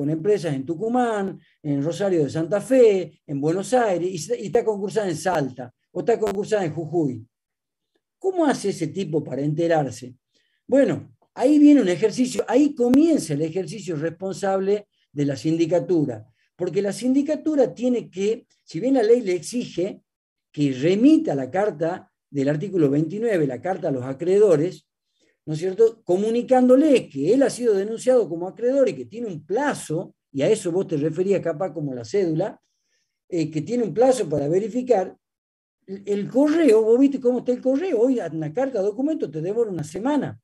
A: empresas en Tucumán, en Rosario de Santa Fe, en Buenos Aires, y está concursada en Salta, o está concursada en Jujuy. ¿Cómo hace ese tipo para enterarse? Bueno, ahí viene un ejercicio, ahí comienza el ejercicio responsable de la sindicatura, porque la sindicatura tiene que, si bien la ley le exige que remita la carta del artículo 29, la carta a los acreedores, ¿no es cierto?, comunicándole que él ha sido denunciado como acreedor y que tiene un plazo, y a eso vos te referías capaz como la cédula, que tiene un plazo para verificar. El correo, vos viste cómo está el correo, hoy una carta de documento te devora una semana.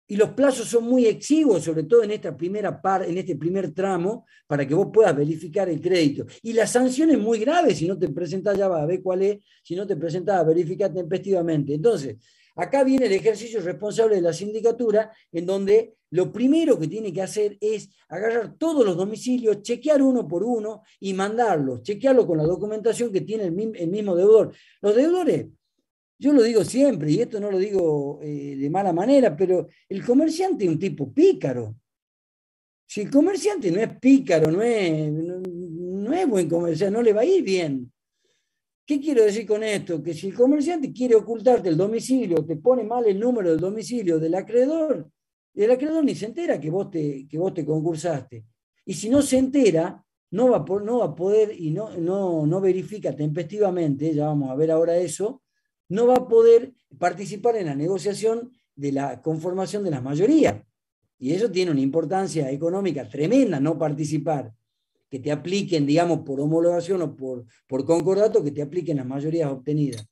A: Y los plazos son muy exiguos, sobre todo en esta primera en este primer tramo, para que vos puedas verificar el crédito. Y la sanción es muy grave si no te presentás, ya va a ver cuál es, si no te presentás a verificar tempestivamente. Entonces, acá viene el ejercicio responsable de la sindicatura, en donde lo primero que tiene que hacer es agarrar todos los domicilios, chequear uno por uno y mandarlos, chequearlo con la documentación que tiene el mismo deudor. Los deudores, yo lo digo siempre, y esto no lo digo de mala manera, pero el comerciante es un tipo pícaro. Si el comerciante no es pícaro, no es buen comerciante, no le va a ir bien. ¿Qué quiero decir con esto? Que si el comerciante quiere ocultarte el domicilio, te pone mal el número del domicilio del acreedor, el acreedor ni se entera que vos te concursaste. Y si no se entera, no va a poder y no verifica tempestivamente, ya vamos a ver ahora eso, no va a poder participar en la negociación de la conformación de las mayorías. Y eso tiene una importancia económica tremenda, no participar, que te apliquen, digamos, por homologación o por concordato, que te apliquen las mayorías obtenidas.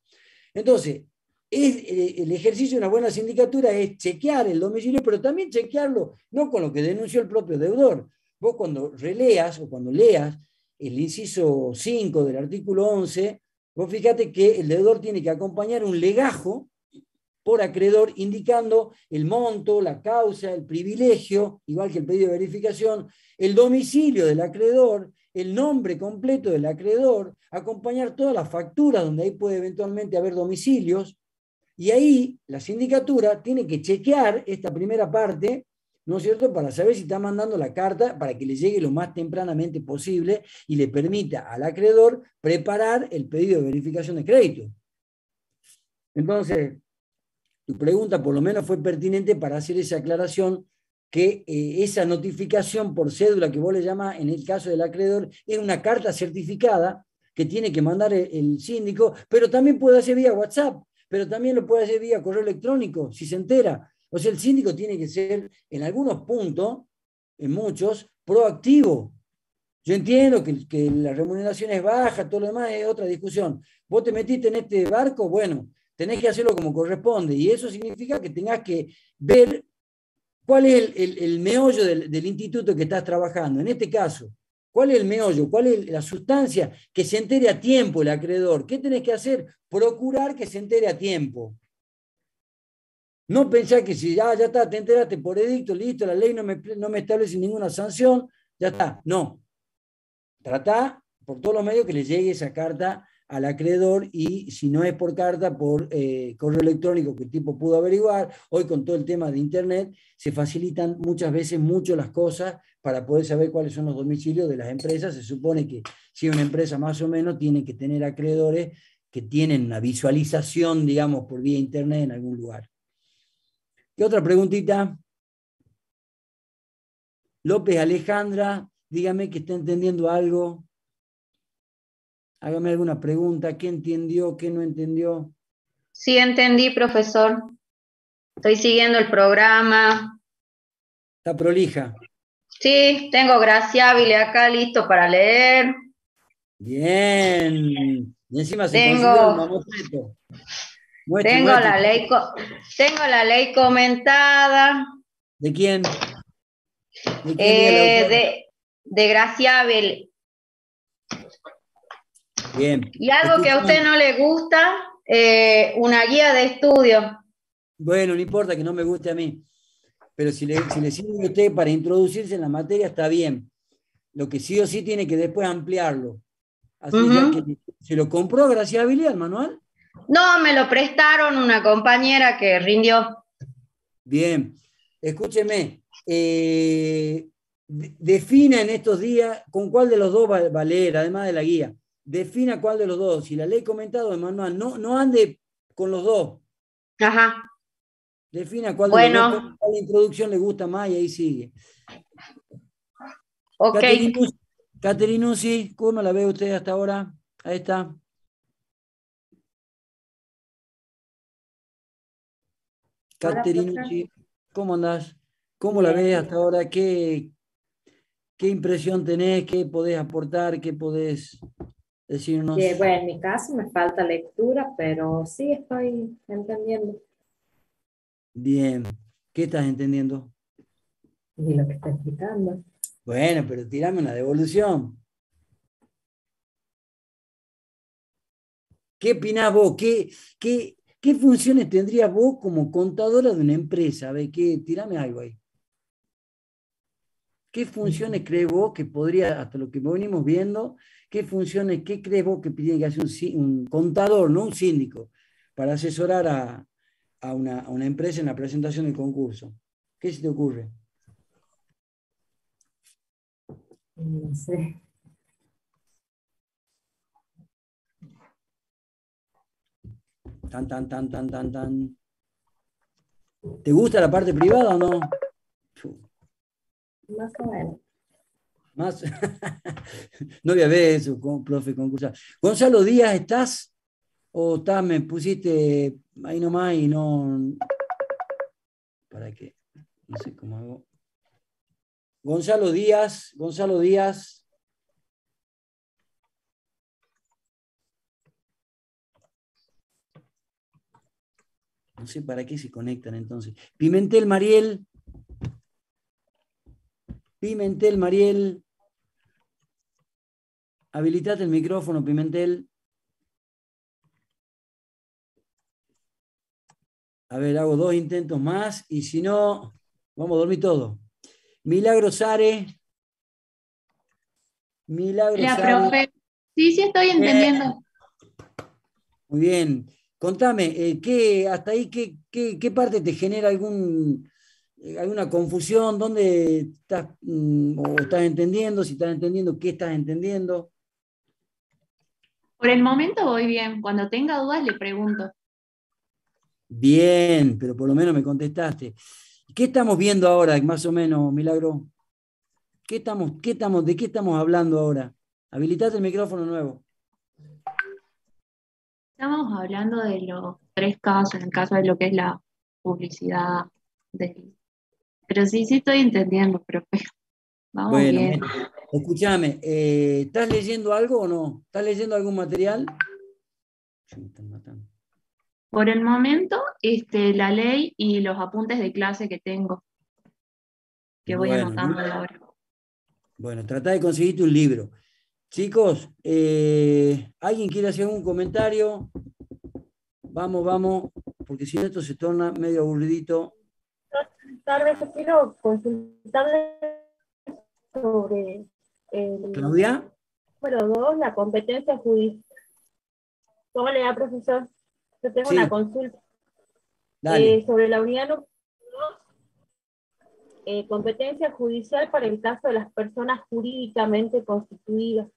A: Entonces, el ejercicio de una buena sindicatura es chequear el domicilio, pero también chequearlo, no con lo que denunció el propio deudor. Vos cuando releas o cuando leas el inciso 5 del artículo 11, vos fíjate que el deudor tiene que acompañar un legajo por acreedor indicando el monto, la causa, el privilegio, igual que el pedido de verificación, el domicilio del acreedor, el nombre completo del acreedor, acompañar todas las facturas donde ahí puede eventualmente haber domicilios, y ahí la sindicatura tiene que chequear esta primera parte, ¿no es cierto?, para saber si está mandando la carta para que le llegue lo más tempranamente posible y le permita al acreedor preparar el pedido de verificación de crédito. Entonces, tu pregunta por lo menos fue pertinente para hacer esa aclaración que esa notificación por cédula que vos le llamás en el caso del acreedor es una carta certificada que tiene que mandar el síndico, pero también puede hacer vía WhatsApp, pero también lo puede hacer vía correo electrónico, si se entera. O sea, el síndico tiene que ser, en algunos puntos, en muchos, proactivo. Yo entiendo que la remuneración es baja, todo lo demás es otra discusión. Vos te metiste en este barco, bueno, tenés que hacerlo como corresponde, y eso significa que tengas que ver cuál es el meollo del instituto que estás trabajando. En este caso, ¿cuál es el meollo? ¿Cuál es la sustancia? Que se entere a tiempo el acreedor. ¿Qué tenés que hacer? Procurar que se entere a tiempo. No pensar que si ya está, te enteraste por edicto, listo, la ley no me establece ninguna sanción, ya está. No. Tratá por todos los medios que le llegue esa carta al acreedor, y si no es por carta, por correo electrónico que el tipo pudo averiguar. Hoy con todo el tema de internet se facilitan muchas veces mucho las cosas para poder saber cuáles son los domicilios de las empresas. Se supone que si una empresa más o menos tiene que tener acreedores que tienen una visualización, digamos, por vía internet en algún lugar. ¿Qué otra preguntita? López Alejandra, dígame que está entendiendo algo. Hágame alguna pregunta. ¿Qué entendió? ¿Qué no entendió?
D: Sí, entendí, profesor. Estoy siguiendo el programa.
A: Está prolija.
D: Sí, tengo Graciabile acá listo para leer.
A: Bien. Y encima se consiguió el
D: Tengo
A: mamotreto. Muestre.
D: tengo la ley comentada.
A: ¿De quién? ¿De quién es el autor?
D: De Graciabile.
A: Bien.
D: Y algo que a
A: Escúchame.
D: usted no le gusta, una guía de estudio.
A: Bueno, no importa que no me guste a mí, pero si le sirve a usted para introducirse en la materia, está bien. Lo que sí o sí tiene que después ampliarlo. Así ya que se lo compró Graciabile al manual.
D: No, me lo prestaron una compañera que rindió.
A: Bien. Escúcheme. Defina en estos días con cuál de los dos va a leer, además de la guía. Defina cuál de los dos. Si la ley comentada o el manual, no ande con los dos.
D: Ajá.
A: Defina cuál de los
D: Bueno.
A: dos, cuál introducción le gusta más y ahí sigue.
D: Ok.
A: Caterinuzzi, ¿cómo la ve usted hasta ahora? Ahí está. Caterinuzzi, ¿cómo andás? ¿Cómo la ves hasta ahora? ¿Qué impresión tenés? ¿Qué podés aportar? ¿Qué podés decirnos?
E: Bueno, en mi caso me falta lectura, pero sí estoy entendiendo.
A: Bien. ¿Qué estás entendiendo?
E: Y lo que está explicando.
A: Bueno, pero tirame una devolución. ¿Qué opinás vos? ¿Qué funciones tendrías vos como contadora de una empresa? A ver, tirame algo ahí. ¿Qué funciones crees vos que podría, hasta lo que venimos viendo, qué crees vos que tiene que hacer un contador, no un síndico, para asesorar a una empresa en la presentación del concurso? ¿Qué se te ocurre?
E: No sé.
A: Tan. ¿Te gusta la parte privada o no?
E: Más o menos.
A: Más. No voy a ver eso, profe concursal. Gonzalo Díaz, ¿estás? ¿O me pusiste ahí nomás y no? ¿Para qué? No sé cómo hago. Gonzalo Díaz. No sé para qué se conectan entonces. Pimentel Mariel. habilitate el micrófono, Pimentel. A ver, hago 2 intentos más y si no, vamos a dormir todos. Milagro Sare. Milagro
F: Hola,
A: Sare.
F: profe. Sí, estoy entendiendo.
A: Muy bien. Contame, hasta ahí, qué parte te genera alguna confusión? ¿Dónde estás, o estás entendiendo? Si estás entendiendo, ¿qué estás entendiendo?
F: Por el momento voy bien. Cuando tenga dudas le pregunto.
A: Bien, pero por lo menos me contestaste. ¿Qué estamos viendo ahora, más o menos, Milagro? ¿De qué estamos hablando ahora? Habilitate el micrófono nuevo.
F: Estamos hablando de los 3 casos, en el caso de lo que es la publicidad. Pero sí estoy entendiendo, profe. Vamos
A: Bueno,
F: bien.
A: escúchame, ¿estás leyendo algo o no? ¿Estás leyendo algún material? Me están matando.
F: Por el momento, la ley y los apuntes de clase que tengo, que voy
A: Bueno,
F: anotando ahora.
A: bueno, trata de conseguirte un libro. Chicos, ¿alguien quiere hacer un comentario? Vamos, porque si no esto se torna medio aburridito.
G: Tal vez quiero consultarle sobre el
A: ¿Claudia?
G: número 2, la competencia judicial. ¿Cómo le da, profesor? Yo tengo
A: Sí.
G: una consulta.
A: Dale.
G: Sobre la unidad número 2, competencia judicial para el caso de las personas jurídicamente constituidas.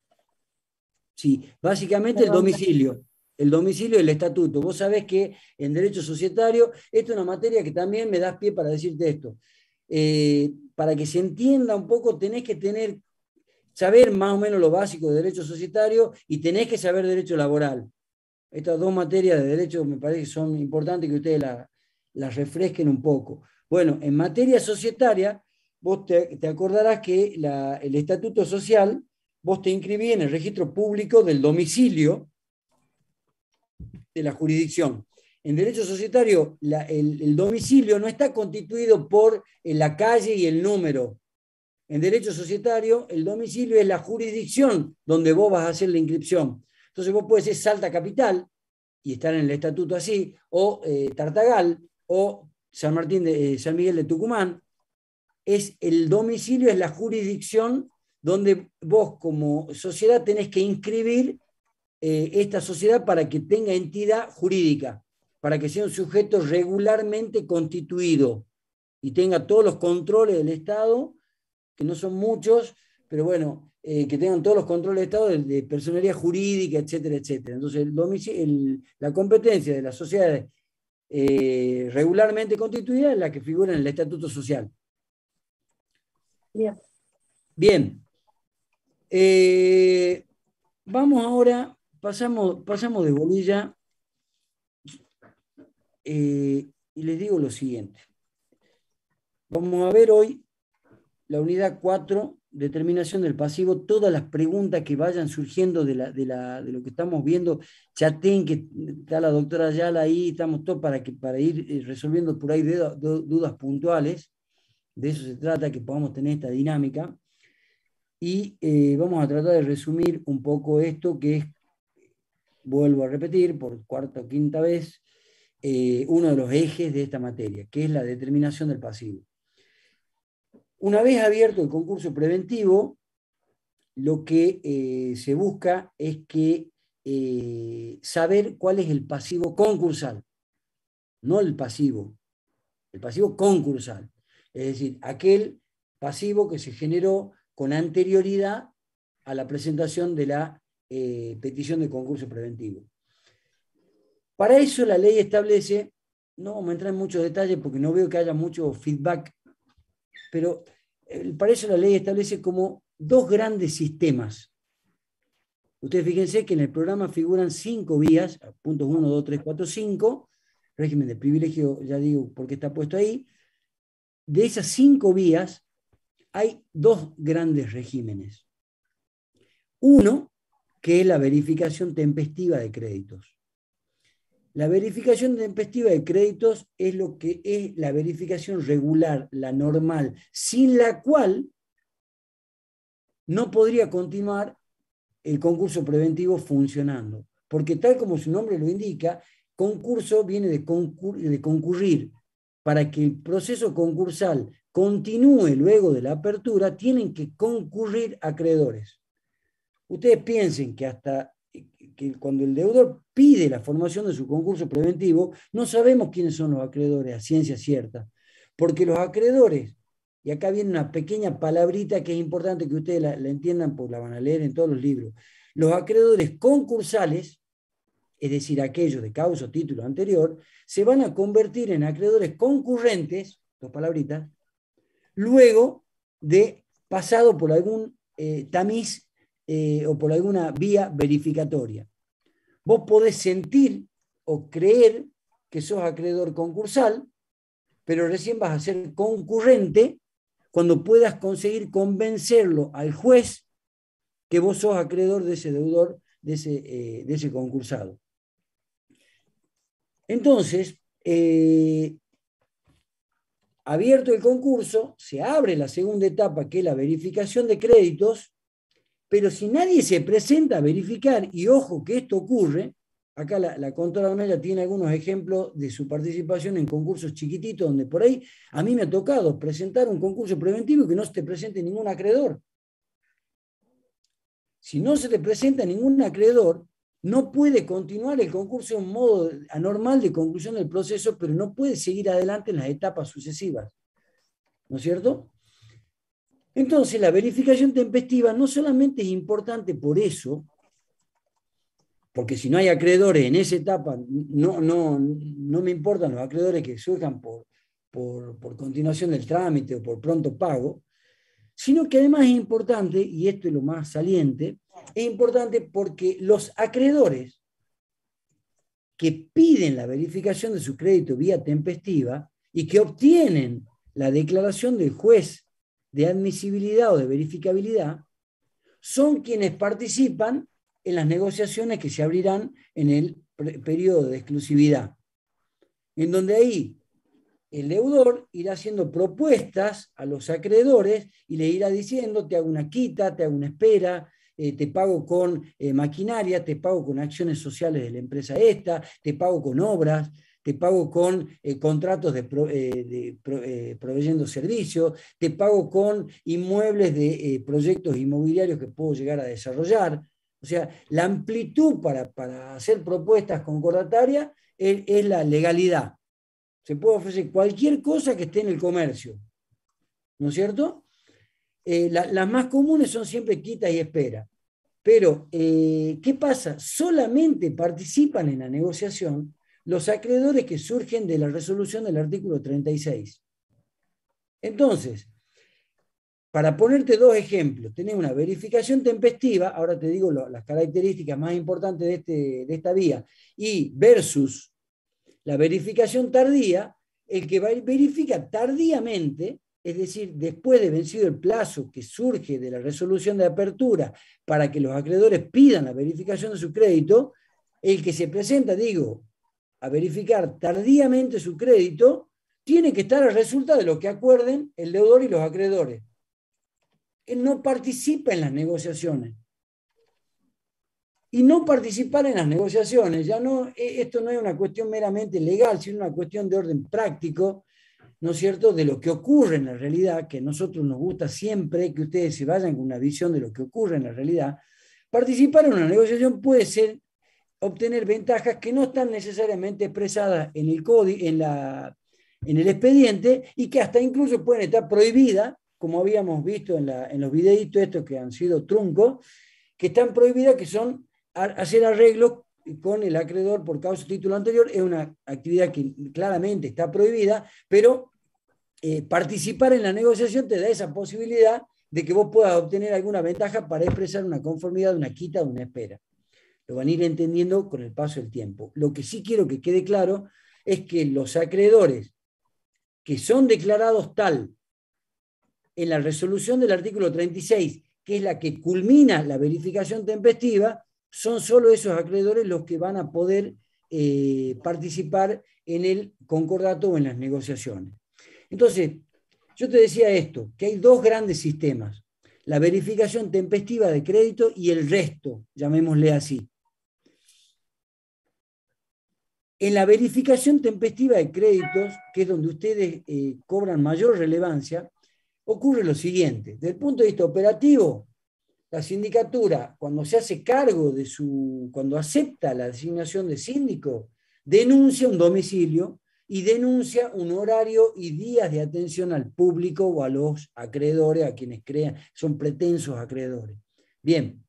A: Sí, básicamente el domicilio. El domicilio y el estatuto. Vos sabés que en derecho societario, esto es una materia que también me das pie para decirte esto. Para que se entienda un poco, tenés que saber más o menos lo básico de derecho societario y tenés que saber derecho laboral. Estas 2 materias de derecho me parece que son importantes que ustedes las refresquen un poco. Bueno, en materia societaria, vos te acordarás que el estatuto social, vos te inscribís en el registro público del domicilio de la jurisdicción. En derecho societario, el domicilio no está constituido por la calle y el número. En derecho societario, el domicilio es la jurisdicción donde vos vas a hacer la inscripción. Entonces vos podés ser Salta Capital, y estar en el estatuto así, o Tartagal, o San Miguel de Tucumán. El domicilio es la jurisdicción donde vos como sociedad tenés que inscribir esta sociedad para que tenga entidad jurídica, para que sea un sujeto regularmente constituido y tenga todos los controles del Estado, que no son muchos, pero bueno, que tengan todos los controles de Estado de personería jurídica, etcétera, etcétera. Entonces, la competencia de las sociedades regularmente constituidas es la que figura en el Estatuto Social.
G: Bien.
A: Bien. Vamos ahora, pasamos de bolilla y les digo lo siguiente. Vamos a ver hoy la unidad 4, determinación del pasivo, todas las preguntas que vayan surgiendo de lo que estamos viendo, chateen, que está la doctora Ayala ahí, estamos todos para ir resolviendo por ahí dudas puntuales. De eso se trata, que podamos tener esta dinámica. Y vamos a tratar de resumir un poco esto, que es, vuelvo a repetir por 4ª o 5ª vez, uno de los ejes de esta materia, que es la determinación del pasivo. Una vez abierto el concurso preventivo, lo que se busca es saber cuál es el pasivo concursal, no el pasivo concursal, es decir, aquel pasivo que se generó con anterioridad a la presentación de la petición de concurso preventivo. Para eso la ley establece, no vamos a entrar en muchos detalles porque no veo que haya mucho feedback, pero para eso la ley establece como 2 grandes sistemas. Ustedes fíjense que en el programa figuran 5 vías, puntos 1, 2, 3, 4, 5, régimen de privilegio, ya digo por qué está puesto ahí. De esas 5 vías hay 2 grandes regímenes. Uno, que es la verificación tempestiva de créditos. La verificación tempestiva de créditos es lo que es la verificación regular, la normal, sin la cual no podría continuar el concurso preventivo funcionando. Porque tal como su nombre lo indica, concurso viene de concurrir. Para que el proceso concursal continúe luego de la apertura, tienen que concurrir acreedores. Ustedes piensen que hasta que cuando el deudor pide la formación de su concurso preventivo, no sabemos quiénes son los acreedores a ciencia cierta, porque los acreedores, y acá viene una pequeña palabrita que es importante que ustedes la entiendan, porque la van a leer en todos los libros, los acreedores concursales, es decir, aquellos de causa o título anterior, se van a convertir en acreedores concurrentes, dos palabritas, luego de pasado por algún tamiz o por alguna vía verificatoria. Vos podés sentir o creer que sos acreedor concursal, pero recién vas a ser concurrente cuando puedas conseguir convencerlo al juez que vos sos acreedor de ese deudor, de ese concursado. Entonces, abierto el concurso, se abre la segunda etapa, que es la verificación de créditos, pero si nadie se presenta a verificar, y ojo que esto ocurre, acá la Contora Ornella tiene algunos ejemplos de su participación en concursos chiquititos, donde por ahí a mí me ha tocado presentar un concurso preventivo y que no se te presente ningún acreedor. Si no se te presenta ningún acreedor, no puede continuar el concurso en un modo anormal de conclusión del proceso, pero no puede seguir adelante en las etapas sucesivas. ¿No es cierto? Entonces, la verificación tempestiva no solamente es importante por eso, porque si no hay acreedores en esa etapa, no me importan los acreedores que surjan por continuación del trámite o por pronto pago, sino que además es importante, y esto es lo más saliente, es importante porque los acreedores que piden la verificación de su crédito vía tempestiva y que obtienen la declaración del juez de admisibilidad o de verificabilidad, son quienes participan en las negociaciones que se abrirán en el periodo de exclusividad, en donde ahí el deudor irá haciendo propuestas a los acreedores y le irá diciendo: te hago una quita, te hago una espera, te pago con maquinaria, te pago con acciones sociales de la empresa esta, te pago con obras, te pago con contratos proveyendo servicios, te pago con inmuebles de proyectos inmobiliarios que puedo llegar a desarrollar. O sea, la amplitud para hacer propuestas concordatarias es la legalidad. Se puede ofrecer cualquier cosa que esté en el comercio, ¿no es cierto? Las más comunes son siempre quita y espera. Pero, ¿qué pasa? Solamente participan en la negociación los acreedores que surgen de la resolución del artículo 36. Entonces, para ponerte dos ejemplos, tenés una verificación tempestiva, ahora te digo las características más importantes de esta vía, y versus la verificación tardía, el que verifica tardíamente, es decir, después de vencido el plazo que surge de la resolución de apertura para que los acreedores pidan la verificación de su crédito, el que se presenta, a verificar tardíamente su crédito, tiene que estar a resulta de lo que acuerden el deudor y los acreedores. Él no participa en las negociaciones. Y no participar en las negociaciones, esto no es una cuestión meramente legal, sino una cuestión de orden práctico, ¿no es cierto?, de lo que ocurre en la realidad, que a nosotros nos gusta siempre que ustedes se vayan con una visión de lo que ocurre en la realidad. Participar en una negociación puede ser obtener ventajas que no están necesariamente expresadas en el expediente y que hasta incluso pueden estar prohibidas, como habíamos visto en los videitos estos que han sido truncos, que están prohibidas, que son hacer arreglos con el acreedor por causa de título anterior. Es una actividad que claramente está prohibida, pero participar en la negociación te da esa posibilidad de que vos puedas obtener alguna ventaja para expresar una conformidad, una quita o una espera. Lo van a ir entendiendo con el paso del tiempo. Lo que sí quiero que quede claro es que los acreedores que son declarados tal en la resolución del artículo 36, que es la que culmina la verificación tempestiva, son solo esos acreedores los que van a poder participar en el concordato o en las negociaciones. Entonces, yo te decía esto, que hay dos grandes sistemas. la verificación tempestiva de crédito y el resto, llamémosle así. En la verificación tempestiva de créditos, que es donde ustedes cobran mayor relevancia, ocurre lo siguiente. Desde el punto de vista operativo, la sindicatura, cuando se hace cargo de cuando acepta la designación de síndico, denuncia un domicilio y denuncia un horario y días de atención al público o a los acreedores, a quienes son pretensos acreedores. Bien,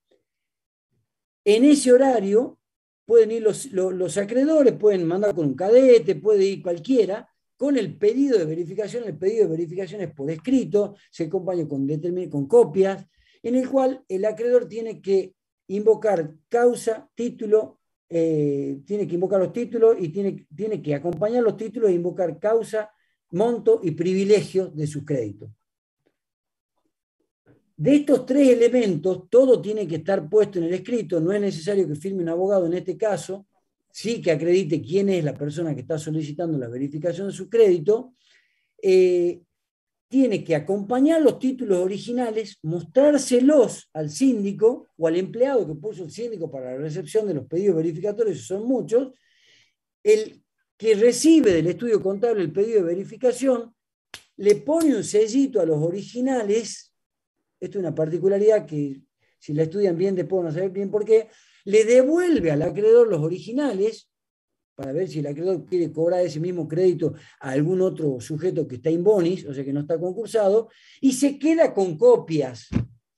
A: en ese horario pueden ir los acreedores, pueden mandar con un cadete, puede ir cualquiera, con el pedido de verificación. El pedido de verificación es por escrito, se acompaña con copias, en el cual el acreedor tiene que invocar causa, título, tiene que invocar los títulos y tiene que acompañar los títulos e invocar causa, monto y privilegios de sus créditos. De estos tres elementos, todo tiene que estar puesto en el escrito, no es necesario que firme un abogado en este caso, sí que acredite quién es la persona que está solicitando la verificación de su crédito, tiene que acompañar los títulos originales, mostrárselos al síndico o al empleado que puso el síndico para la recepción de los pedidos verificatorios, son muchos. El que recibe del estudio contable el pedido de verificación le pone un sellito a los originales. Esto es una particularidad que si la estudian bien después van a saber bien por qué. Le devuelve al acreedor los originales para ver si el acreedor quiere cobrar ese mismo crédito a algún otro sujeto que está in bonis, o sea que no está concursado, y se queda con copias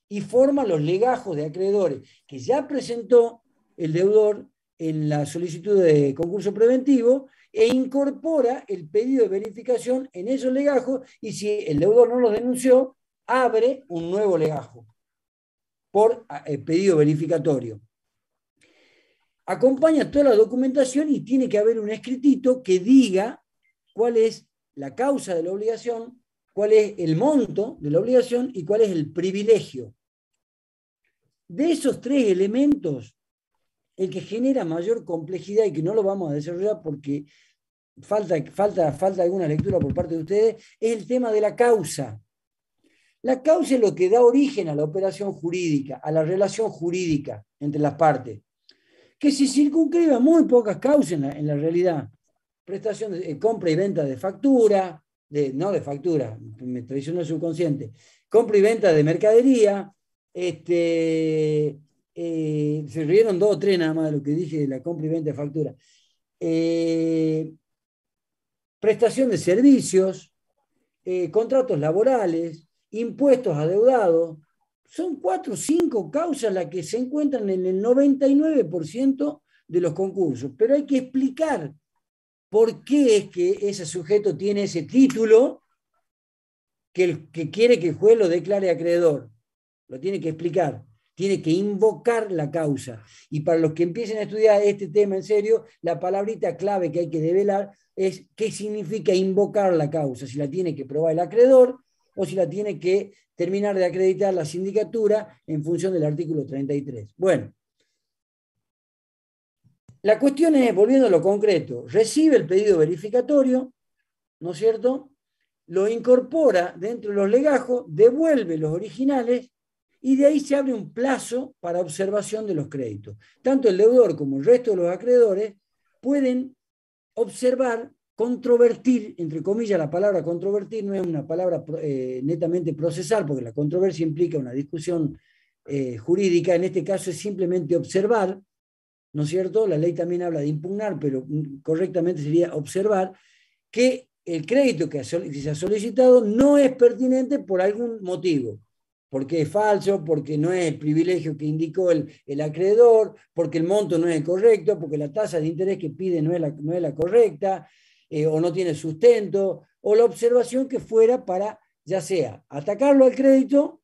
A: y forma los legajos de acreedores que ya presentó el deudor en la solicitud de concurso preventivo e incorpora el pedido de verificación en esos legajos, y si el deudor no los denunció, abre un nuevo legajo por pedido verificatorio. Acompaña toda la documentación y tiene que haber un escritito que diga cuál es la causa de la obligación, cuál es el monto de la obligación y cuál es el privilegio. De esos tres elementos, el que genera mayor complejidad y que no lo vamos a desarrollar porque falta alguna lectura por parte de ustedes, es el tema de la causa. La causa es lo que da origen a la operación jurídica, a la relación jurídica entre las partes, que se circunscribe a muy pocas causas en la realidad. Prestación de compra y venta de factura, no de factura, me traicionó el subconsciente, compra y venta de mercadería, se rieron 2 o 3 nada más de lo que dije de la compra y venta de factura. Prestación de servicios, contratos laborales, impuestos adeudados. Son 4 o 5 causas las que se encuentran en el 99% de los concursos, pero hay que explicar por qué es que ese sujeto tiene ese título que quiere que el juez lo declare acreedor. Lo tiene que explicar, tiene que invocar la causa. Y para los que empiecen a estudiar este tema en serio, la palabrita clave que hay que develar es qué significa invocar la causa, si la tiene que probar el acreedor o si la tiene que terminar de acreditar la sindicatura en función del artículo 33. Bueno, la cuestión es, volviendo a lo concreto, recibe el pedido verificatorio, ¿no es cierto? Lo incorpora dentro de los legajos, devuelve los originales y de ahí se abre un plazo para observación de los créditos. Tanto el deudor como el resto de los acreedores pueden observar, controvertir, entre comillas, la palabra controvertir no es una palabra netamente procesal, porque la controversia implica una discusión jurídica, en este caso es simplemente observar, ¿no es cierto? La ley también habla de impugnar, pero correctamente sería observar que el crédito que se ha solicitado no es pertinente por algún motivo, porque es falso, porque no es el privilegio que indicó el acreedor, porque el monto no es el correcto, porque la tasa de interés que pide no es la correcta, o no tiene sustento, o la observación que fuera para, ya sea, atacarlo al crédito,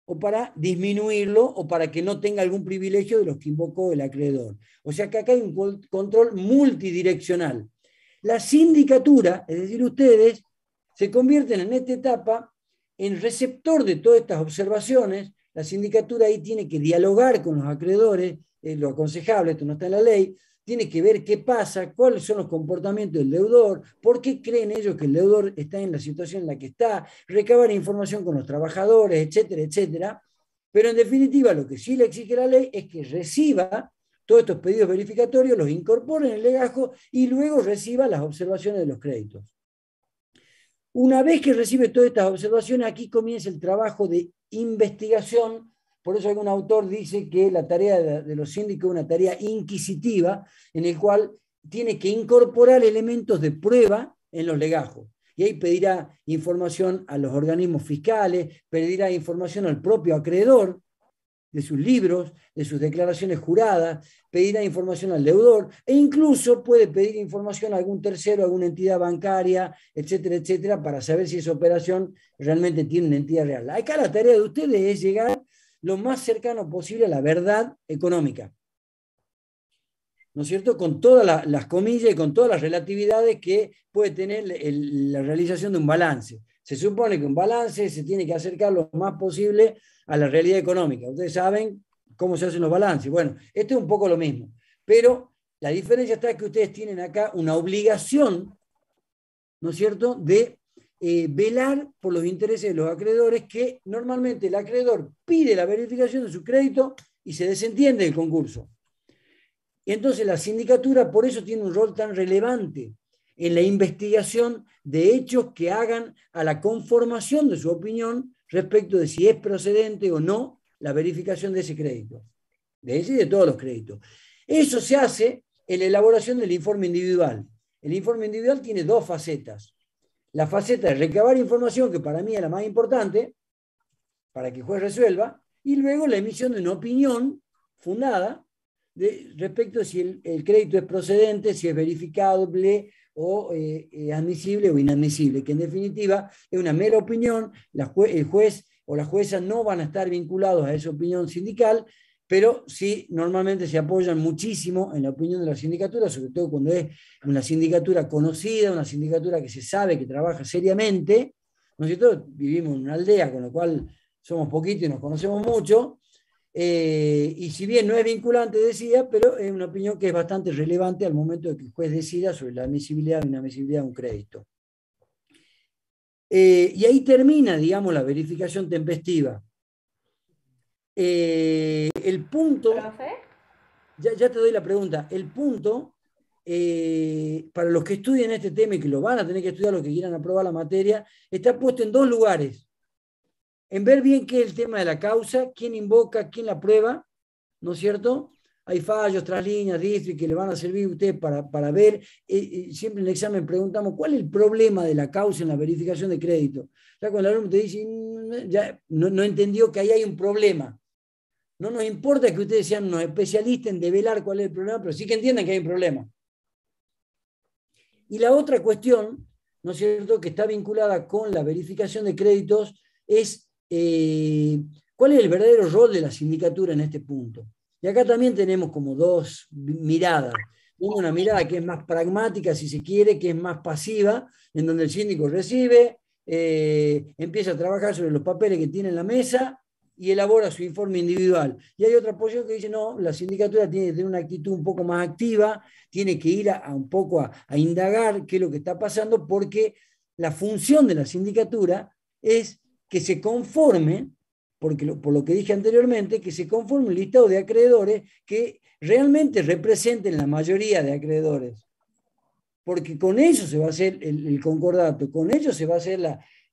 A: o para disminuirlo, o para que no tenga algún privilegio de los que invocó el acreedor. O sea que acá hay un control multidireccional. La sindicatura, es decir, ustedes, se convierten en esta etapa en receptor de todas estas observaciones. La sindicatura ahí tiene que dialogar con los acreedores, lo aconsejable, esto no está en la ley, tiene que ver qué pasa, cuáles son los comportamientos del deudor, por qué creen ellos que el deudor está en la situación en la que está, recabar información con los trabajadores, etcétera, etcétera. Pero en definitiva, lo que sí le exige la ley es que reciba todos estos pedidos verificatorios, los incorpore en el legajo y luego reciba las observaciones de los créditos. Una vez que recibe todas estas observaciones, aquí comienza el trabajo de investigación. Por eso algún autor dice que la tarea de los síndicos es una tarea inquisitiva, en el cual tiene que incorporar elementos de prueba en los legajos. Y ahí pedirá información a los organismos fiscales, pedirá información al propio acreedor de sus libros, de sus declaraciones juradas, pedirá información al deudor e incluso puede pedir información a algún tercero, a alguna entidad bancaria, etcétera, etcétera, para saber si esa operación realmente tiene una entidad real. Acá la tarea de ustedes es llegar lo más cercano posible a la verdad económica, ¿no es cierto? Con todas las comillas y con todas las relatividades que puede tener la realización de un balance. Se supone que un balance se tiene que acercar lo más posible a la realidad económica. Ustedes saben cómo se hacen los balances. Bueno, esto es un poco lo mismo, pero la diferencia está en que ustedes tienen acá una obligación, ¿no es cierto?, de velar por los intereses de los acreedores, que normalmente el acreedor pide la verificación de su crédito y se desentiende del concurso. Y entonces la sindicatura por eso tiene un rol tan relevante en la investigación de hechos que hagan a la conformación de su opinión respecto de si es procedente o no la verificación de ese crédito, de ese y de todos los créditos. Eso se hace en la elaboración del informe individual. El informe individual tiene dos facetas. La faceta de recabar información, que para mí es la más importante, para que el juez resuelva, y luego la emisión de una opinión fundada respecto de si el crédito es procedente, si es verificable o admisible o inadmisible, que en definitiva es una mera opinión. El juez o la jueza no van a estar vinculados a esa opinión sindical, pero sí normalmente se apoyan muchísimo en la opinión de la sindicatura, sobre todo cuando es una sindicatura conocida, una sindicatura que se sabe que trabaja seriamente, ¿no es cierto? Vivimos en una aldea, con lo cual somos poquitos y nos conocemos mucho, y si bien no es vinculante, decía, pero es una opinión que es bastante relevante al momento de que el juez decida sobre la admisibilidad o inadmisibilidad de un crédito. Y ahí termina, digamos, la verificación tempestiva. El punto...
G: ¿Profe?
A: Ya te doy la pregunta. El punto, para los que estudien este tema y que lo van a tener que estudiar, los que quieran aprobar la materia, está puesto en dos lugares. En ver bien qué es el tema de la causa, quién invoca, quién la prueba, ¿no es cierto? Hay fallos, traslíneas, district que le van a servir a usted para ver. Siempre en el examen preguntamos, ¿cuál es el problema de la causa en la verificación de crédito? Ya cuando el alumno te dice, ya no entendió que ahí hay un problema. No nos importa que ustedes sean unos especialistas en develar cuál es el problema, pero sí que entiendan que hay un problema. Y la otra cuestión, ¿no es cierto?, que está vinculada con la verificación de créditos es cuál es el verdadero rol de la sindicatura en este punto. Y acá también tenemos como dos miradas. Una mirada que es más pragmática, si se quiere, que es más pasiva, en donde el síndico recibe, empieza a trabajar sobre los papeles que tiene en la mesa y elabora su informe individual. Y hay otra posición que dice, no, la sindicatura tiene que tener una actitud un poco más activa, tiene que ir un poco a indagar qué es lo que está pasando, porque la función de la sindicatura es que se conforme, por lo que dije anteriormente, que se conforme un listado de acreedores que realmente representen la mayoría de acreedores. Porque con ellos se va a hacer el concordato, con ellos se va a hacer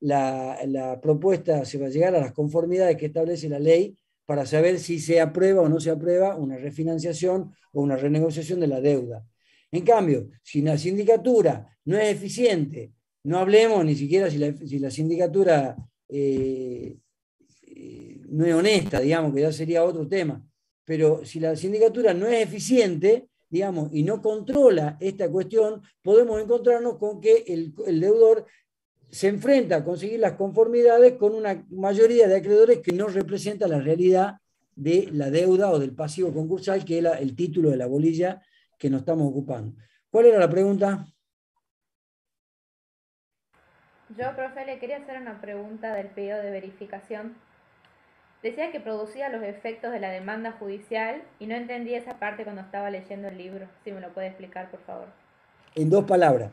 A: la propuesta, se va a llegar a las conformidades que establece la ley para saber si se aprueba o no se aprueba una refinanciación o una renegociación de la deuda. En cambio, si la sindicatura no es eficiente, no hablemos ni siquiera si la sindicatura no es honesta, digamos, que ya sería otro tema, pero si la sindicatura no es eficiente, digamos, y no controla esta cuestión, podemos encontrarnos con que el deudor se enfrenta a conseguir las conformidades con una mayoría de acreedores que no representa la realidad de la deuda o del pasivo concursal, que es el título de la bolilla que nos estamos ocupando. ¿Cuál era la pregunta?
G: Yo, profe, le quería hacer una pregunta del pedido de verificación.
H: Decía que producía los efectos de la demanda judicial y no entendí esa parte cuando estaba leyendo el libro. Si me lo puede explicar, por favor.
A: En 2 palabras.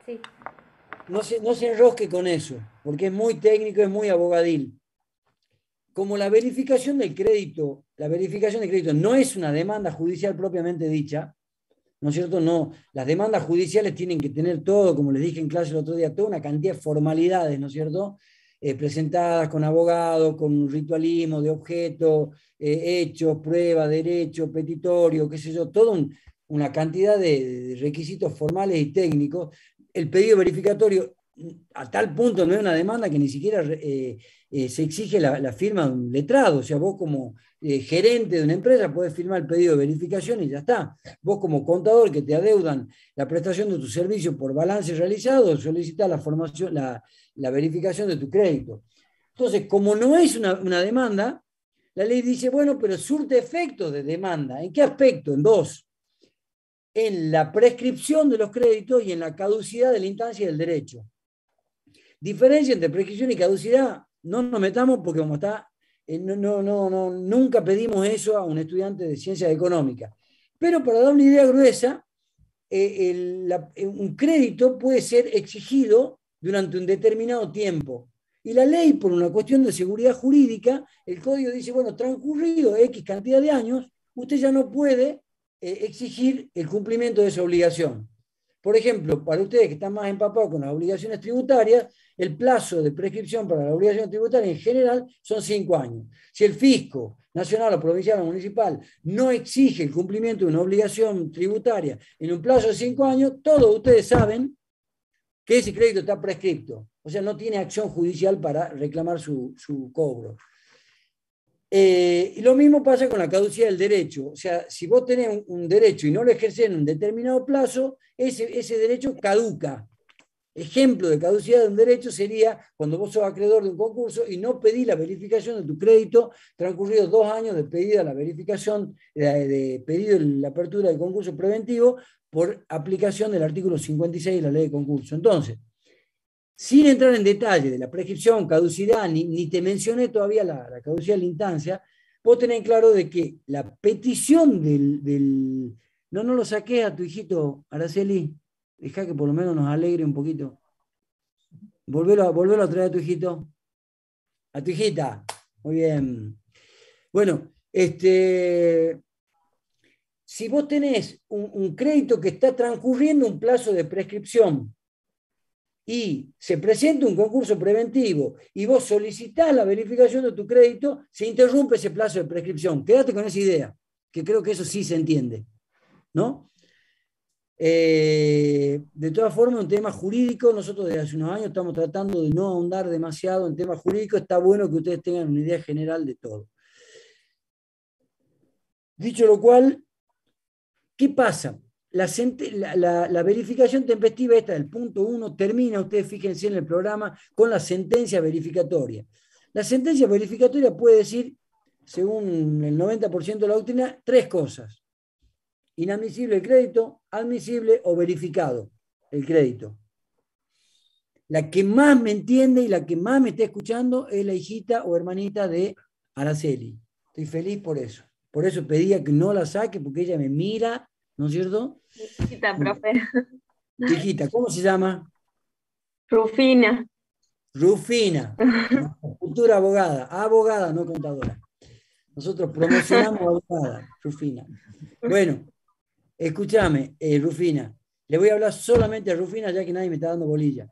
H: Sí.
A: No se enrosque con eso, porque es muy técnico, es muy abogadil. Como la verificación del crédito no es una demanda judicial propiamente dicha, ¿no es cierto? No, las demandas judiciales tienen que tener todo, como les dije en clase el otro día, toda una cantidad de formalidades, ¿no es cierto? Presentadas con abogado, con ritualismo de objeto, hechos, prueba, derecho, petitorio, qué sé yo, toda una cantidad de requisitos formales y técnicos. El pedido verificatorio a tal punto no es una demanda que ni siquiera se exige la firma de un letrado. O sea, vos como gerente de una empresa podés firmar el pedido de verificación y ya está. Vos como contador que te adeudan la prestación de tu servicio por balance realizado, solicitás la verificación de tu crédito. Entonces, como no es una demanda, la ley dice, bueno, pero surte efectos de demanda. ¿En qué aspecto? En 2. En la prescripción de los créditos y en la caducidad de la instancia del derecho. Diferencia entre prescripción y caducidad, no nos metamos porque como está, nunca pedimos eso a un estudiante de ciencias económicas. Pero para dar una idea gruesa, un crédito puede ser exigido durante un determinado tiempo. Y la ley, por una cuestión de seguridad jurídica, el código dice, bueno, transcurrido X cantidad de años, usted ya no puede exigir el cumplimiento de esa obligación. Por ejemplo, para ustedes que están más empapados con las obligaciones tributarias, el plazo de prescripción para la obligación tributaria en general son 5 años. Si el fisco nacional o provincial o municipal no exige el cumplimiento de una obligación tributaria en un plazo de 5 años, todos ustedes saben que ese crédito está prescripto. O sea, no tiene acción judicial para reclamar su cobro. Y lo mismo pasa con la caducidad del derecho. O sea, si vos tenés un derecho y no lo ejercés en un determinado plazo, ese derecho caduca. Ejemplo de caducidad de un derecho sería cuando vos sos acreedor de un concurso y no pedís la verificación de tu crédito, transcurridos 2 años de pedida la verificación, de pedido la apertura del concurso preventivo por aplicación del artículo 56 de la ley de concurso. Entonces, sin entrar en detalle de la prescripción, caducidad, ni te mencioné todavía la caducidad de la instancia, vos tenés claro de que la petición del... No lo saqué a tu hijito, Araceli. Deja que por lo menos nos alegre un poquito. Volvelo a traer a tu hijito. A tu hijita. Muy bien. Bueno, si vos tenés un crédito que está transcurriendo un plazo de prescripción y se presenta un concurso preventivo y vos solicitás la verificación de tu crédito, se interrumpe ese plazo de prescripción. Quédate con esa idea, que creo que eso sí se entiende, ¿no? De todas formas, un tema jurídico, nosotros desde hace unos años estamos tratando de no ahondar demasiado en temas jurídicos, está bueno que ustedes tengan una idea general de todo. Dicho lo cual, ¿qué pasa? La verificación tempestiva esta del punto 1 termina, ustedes fíjense en el programa, con la sentencia verificatoria. La sentencia verificatoria puede decir, según el 90% de la doctrina, 3 cosas. Inadmisible el crédito, admisible o verificado el crédito. La que más me entiende y la que más me está escuchando es la hijita o hermanita de Araceli. Estoy feliz por eso. Por eso pedía que no la saque, porque ella me mira, ¿no es cierto?
G: Hijita, profe.
A: Hijita, ¿cómo se llama?
G: Rufina.
A: Rufina, futura abogada, no contadora. Nosotros promocionamos abogada, Rufina. Bueno, escúchame, Rufina, le voy a hablar solamente a Rufina ya que nadie me está dando bolilla.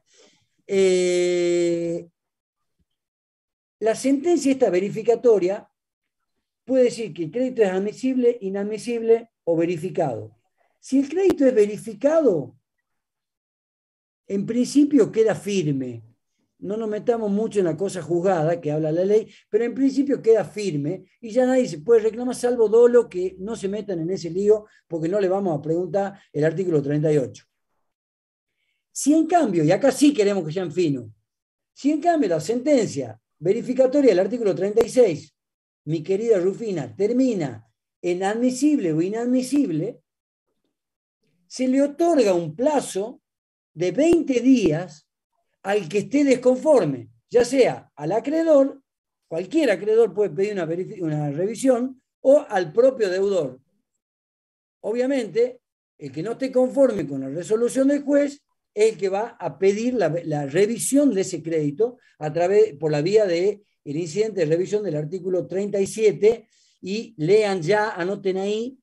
A: La sentencia esta verificatoria puede decir que el crédito es admisible, inadmisible o verificado. Si el crédito es verificado, en principio queda firme. No nos metamos mucho en la cosa juzgada que habla la ley, pero en principio queda firme y ya nadie se puede reclamar, salvo dolo que no se metan en ese lío porque no le vamos a preguntar el artículo 38. Si en cambio, y acá sí queremos que sean finos, si en cambio la sentencia verificatoria del artículo 36, mi querida Rufina, termina en admisible o inadmisible, se le otorga un plazo de 20 días al que esté desconforme, ya sea al acreedor cualquier acreedor puede pedir una revisión o al propio deudor. Obviamente, el que no esté conforme con la resolución del juez es el que va a pedir la revisión de ese crédito por la vía del incidente de revisión del artículo 37, y lean ya, anoten ahí,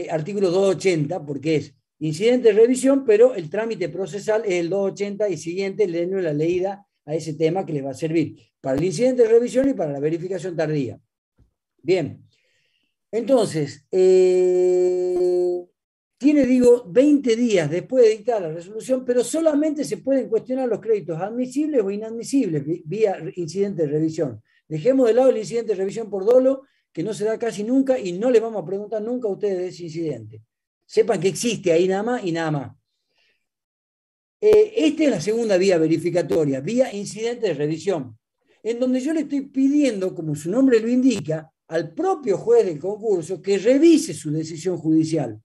A: artículo 280, porque es incidente de revisión, pero el trámite procesal es el 280 y siguiente, leenlo la leída a ese tema que les va a servir para el incidente de revisión y para la verificación tardía. Bien, entonces, tiene, digo, 20 días después de dictar la resolución, pero solamente se pueden cuestionar los créditos admisibles o inadmisibles vía incidente de revisión. Dejemos de lado el incidente de revisión por dolo, que no se da casi nunca y no les vamos a preguntar nunca a ustedes de ese incidente. Sepan que existe ahí nada más y nada más. Esta es la segunda vía verificatoria, vía incidente de revisión, en donde yo le estoy pidiendo, como su nombre lo indica, al propio juez del concurso que revise su decisión judicial.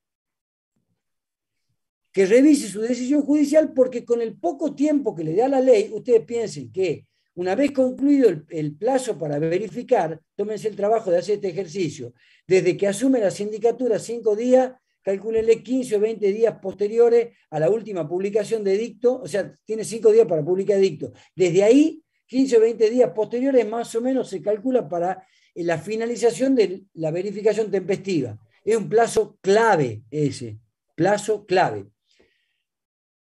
A: Que revise su decisión judicial, porque con el poco tiempo que le da la ley, ustedes piensen que una vez concluido el plazo para verificar, tómense el trabajo de hacer este ejercicio. Desde que asume la sindicatura 5 días, calcúlenle 15 o 20 días posteriores a la última publicación de edicto, o sea, tiene 5 días para publicar edicto. Desde ahí, 15 o 20 días posteriores más o menos se calcula para la finalización de la verificación tempestiva. Es un plazo clave ese, plazo clave.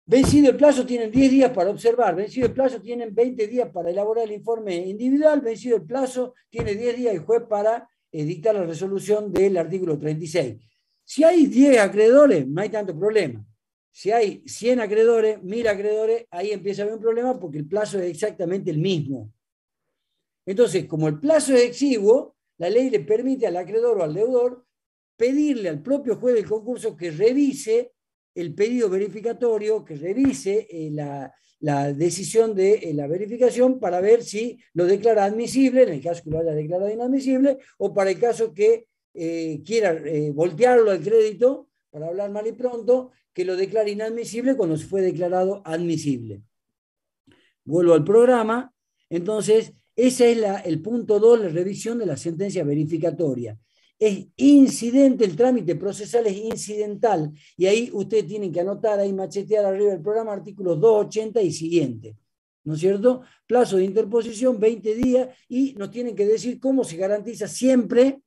A: Vencido el plazo, tienen 10 días para observar. Vencido el plazo, tienen 20 días para elaborar el informe individual. Vencido el plazo, tiene 10 días el juez para dictar la resolución del artículo 36. Si hay 10 acreedores, no hay tanto problema. Si hay 100 acreedores, 1000 acreedores, ahí empieza a haber un problema porque el plazo es exactamente el mismo. Entonces, como el plazo es exiguo, la ley le permite al acreedor o al deudor pedirle al propio juez del concurso que revise el pedido verificatorio, que revise la decisión de la verificación para ver si lo declara admisible, en el caso que lo haya declarado inadmisible, o para el caso que quiera voltearlo al crédito, para hablar mal y pronto, que lo declare inadmisible cuando fue declarado admisible. Vuelvo al programa. Entonces, ese es el punto 2, la revisión de la sentencia verificatoria. Es incidente, el trámite procesal es incidental, y ahí ustedes tienen que anotar, ahí machetear arriba del programa, artículos 280 y siguiente, ¿no es cierto? Plazo de interposición, 20 días, y nos tienen que decir cómo se garantiza siempre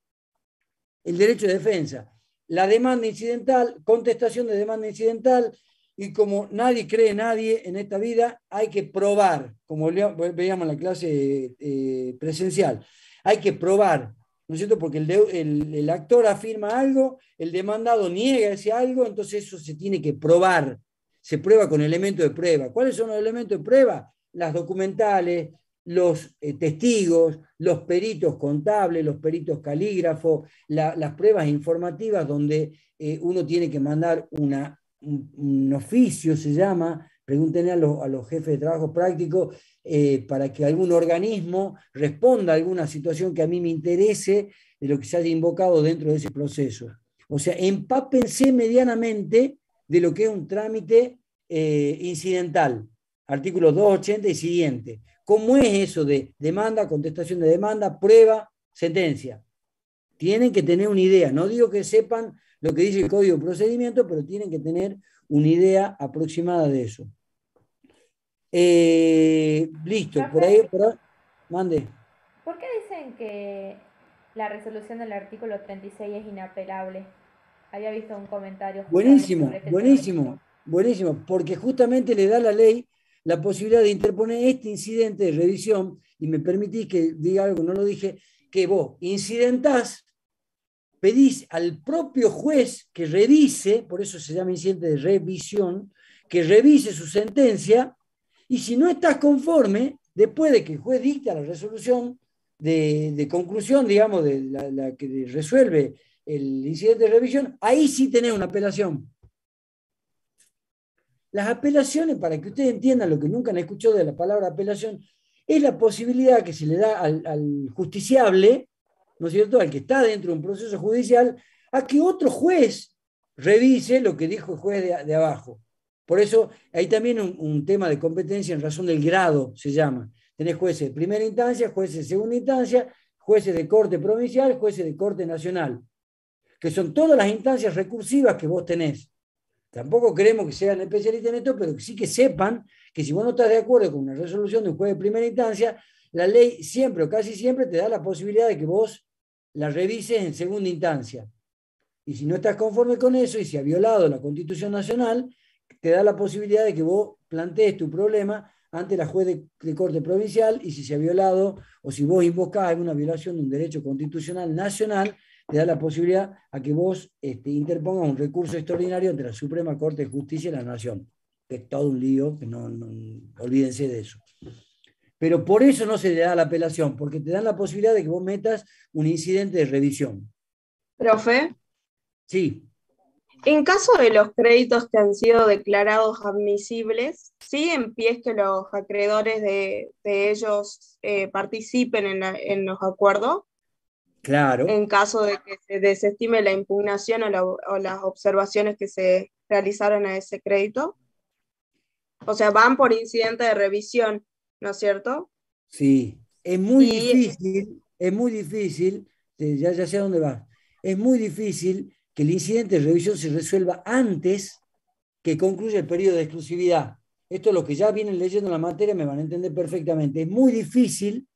A: el derecho de defensa. La demanda incidental, contestación de demanda incidental, y como nadie cree en nadie en esta vida, hay que probar, como veíamos en la clase presencial, hay que probar, ¿no es cierto? Porque el actor afirma algo, el demandado niega ese algo, entonces eso se tiene que probar. Se prueba con elementos de prueba. ¿Cuáles son los elementos de prueba? Las documentales, los testigos, los peritos contables, los peritos calígrafos, las pruebas informativas donde uno tiene que mandar un oficio, se llama, pregúntenle a los jefes de trabajo práctico, para que algún organismo responda a alguna situación que a mí me interese de lo que se haya invocado dentro de ese proceso. O sea, empápense medianamente de lo que es un trámite incidental, artículos 280 y siguiente. ¿Cómo es eso de demanda, contestación de demanda, prueba, sentencia? Tienen que tener una idea. No digo que sepan lo que dice el Código de Procedimiento, pero tienen que tener una idea aproximada de eso. Listo, por ahí, mande.
H: ¿Por qué dicen que la resolución del artículo 36 es inapelable? Había visto un comentario.
A: Buenísimo, buenísimo, buenísimo, porque justamente le da a la ley la posibilidad de interponer este incidente de revisión, y me permitís que diga algo, no lo dije, que vos incidentás, pedís al propio juez que revise, por eso se llama incidente de revisión, que revise su sentencia, y si no estás conforme, después de que el juez dicta la resolución de conclusión, digamos, de la que resuelve el incidente de revisión, ahí sí tenés una apelación. Las apelaciones, para que ustedes entiendan lo que nunca han escuchado de la palabra apelación, es la posibilidad que se le da al justiciable, ¿no es cierto?, al que está dentro de un proceso judicial, a que otro juez revise lo que dijo el juez de abajo. Por eso hay también un tema de competencia en razón del grado, se llama. tenés jueces de primera instancia, jueces de segunda instancia, jueces de corte provincial, jueces de corte nacional, que son todas las instancias recursivas que vos tenés. Tampoco queremos que sean especialistas en esto, pero sí que sepan que si vos no estás de acuerdo con una resolución de un juez de primera instancia, la ley siempre o casi siempre te da la posibilidad de que vos la revises en segunda instancia. Y si no estás conforme con eso y se ha violado la Constitución Nacional, te da la posibilidad de que vos plantees tu problema ante la juez de corte provincial, y si se ha violado o si vos invocás alguna violación de un derecho constitucional nacional, te da la posibilidad a que vos interpongas un recurso extraordinario ante la Suprema Corte de Justicia de la Nación. Que es todo un lío, que no olvídense de eso. Pero por eso no se le da la apelación, porque te dan la posibilidad de que vos metas un incidente de revisión.
I: Profe,
A: Sí.
I: en caso de los créditos que han sido declarados admisibles, ¿sigue en pie que los acreedores de ellos participen en los acuerdos?
A: Claro.
I: En caso de que se desestime la impugnación o las observaciones que se realizaron a ese crédito. O sea, van por incidente de revisión, ¿no es cierto?
A: Sí, es muy difícil, ya sé a dónde vas, es muy difícil que el incidente de revisión se resuelva antes que concluya el periodo de exclusividad. Esto es lo que ya vienen leyendo en la materia, me van a entender perfectamente. Es muy difícil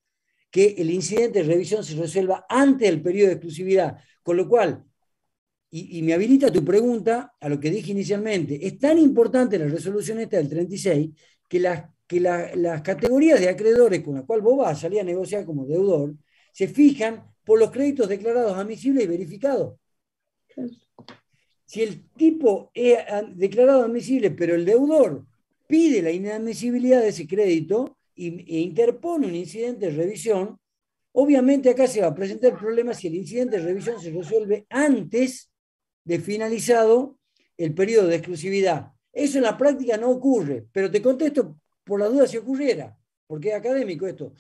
A: que el incidente de revisión se resuelva antes del periodo de exclusividad, con lo cual, y me habilita tu pregunta a lo que dije inicialmente, es tan importante la resolución esta del 36 que las categorías de acreedores con las cuales vos vas a salir a negociar como deudor se fijan por los créditos declarados admisibles y verificados. Si el tipo es declarado admisible, pero el deudor pide la inadmisibilidad de ese crédito e interpone un incidente de revisión, obviamente acá se va a presentar el problema si el incidente de revisión se resuelve antes de finalizado el periodo de exclusividad. Eso en la práctica no ocurre, pero te contesto por la duda si ocurriera, porque es académico esto.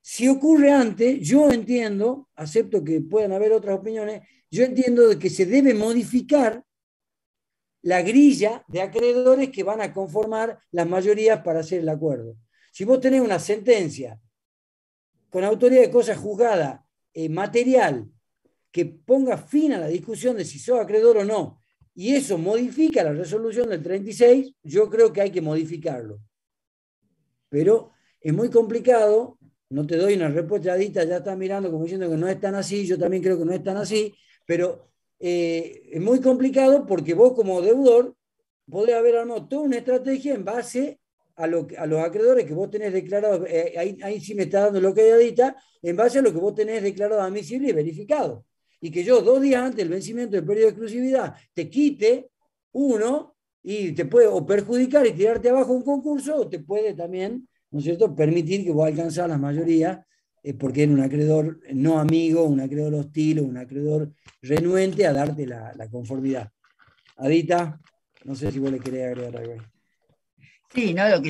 A: Si ocurre antes, yo entiendo, acepto que puedan haber otras opiniones, yo entiendo de que se debe modificar la grilla de acreedores que van a conformar las mayorías para hacer el acuerdo. Si vos tenés una sentencia con autoridad de cosa juzgada material que ponga fin a la discusión de si sos acreedor o no, y eso modifica la resolución del 36, yo creo que hay que modificarlo. Pero es muy complicado, no te doy una respuesta, Adita ya está mirando como diciendo que no es tan así, yo también creo que no es tan así, pero es muy complicado porque vos como deudor podés haber armado toda una estrategia en base a los acreedores que vos tenés declarados, ahí sí me está dando lo que hay Adita, en base a lo que vos tenés declarado admisible y verificado. Y que yo 2 días antes del vencimiento del periodo de exclusividad te quite uno y te puede o perjudicar y tirarte abajo un concurso, o te puede también, ¿no es cierto?, permitir que vos alcanzás la mayoría porque eres un acreedor no amigo, un acreedor hostil o un acreedor renuente a darte la conformidad. Adita, no sé si vos le querés agregar algo ahí.
B: Sí, ¿no? Lo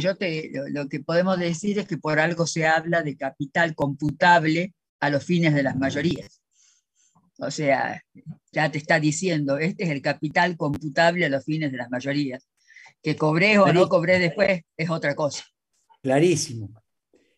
B: que podemos decir es que por algo se habla de capital computable a los fines de las mayorías. O sea, ya te está diciendo, este es el capital computable a los fines de las mayorías. Que cobrés o no cobrés después es otra cosa.
A: Clarísimo.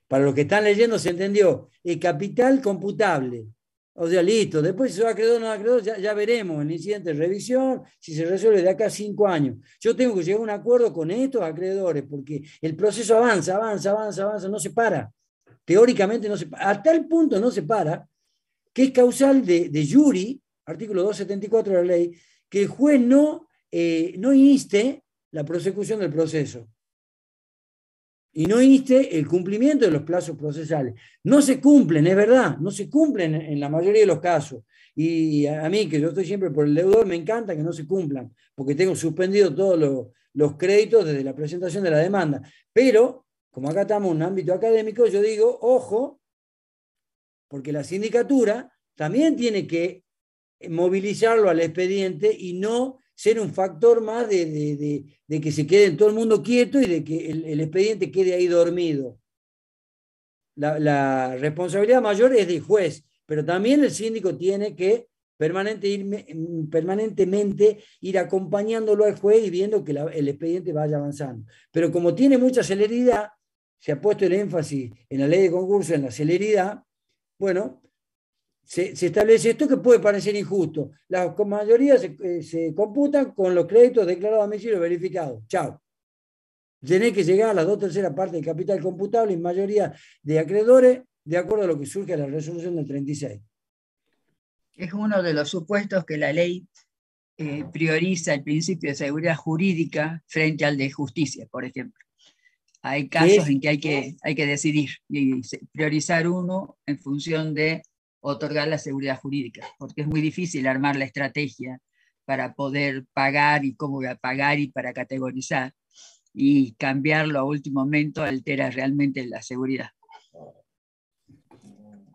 A: Para los que están leyendo se entendió. El capital computable. O sea, listo. Después si se va acreedor o no acreedor, ya veremos en el incidente de revisión, si se resuelve de acá a 5 años. Yo tengo que llegar a un acuerdo con estos acreedores, porque el proceso avanza, no se para. Teóricamente no se para. A tal punto no se para, que es causal de juri, artículo 274 de la ley, que el juez no inste la prosecución del proceso. Y no inste el cumplimiento de los plazos procesales. No se cumplen, es verdad, no se cumplen en la mayoría de los casos. Y a mí, que yo estoy siempre por el deudor, me encanta que no se cumplan, porque tengo suspendido todos los créditos desde la presentación de la demanda. Pero, como acá estamos en un ámbito académico, yo digo, ojo, porque la sindicatura también tiene que movilizarlo al expediente y no ser un factor más de que se quede todo el mundo quieto y de que el expediente quede ahí dormido. La responsabilidad mayor es del juez, pero también el síndico tiene que permanentemente ir acompañándolo al juez y viendo que el expediente vaya avanzando. Pero como tiene mucha celeridad, se ha puesto el énfasis en la ley de concurso, en la celeridad, bueno, se establece esto que puede parecer injusto. Las mayorías se computan con los créditos declarados a domicilio verificados. Chao. Tenés que llegar a las 2/3 partes del capital computable en mayoría de acreedores, de acuerdo a lo que surge de la resolución del 36.
B: Es uno de los supuestos que la ley prioriza el principio de seguridad jurídica frente al de justicia, por ejemplo. Hay casos en que hay que decidir y priorizar uno en función de otorgar la seguridad jurídica, porque es muy difícil armar la estrategia para poder pagar y cómo voy a pagar y para categorizar, y cambiarlo a último momento altera realmente la seguridad.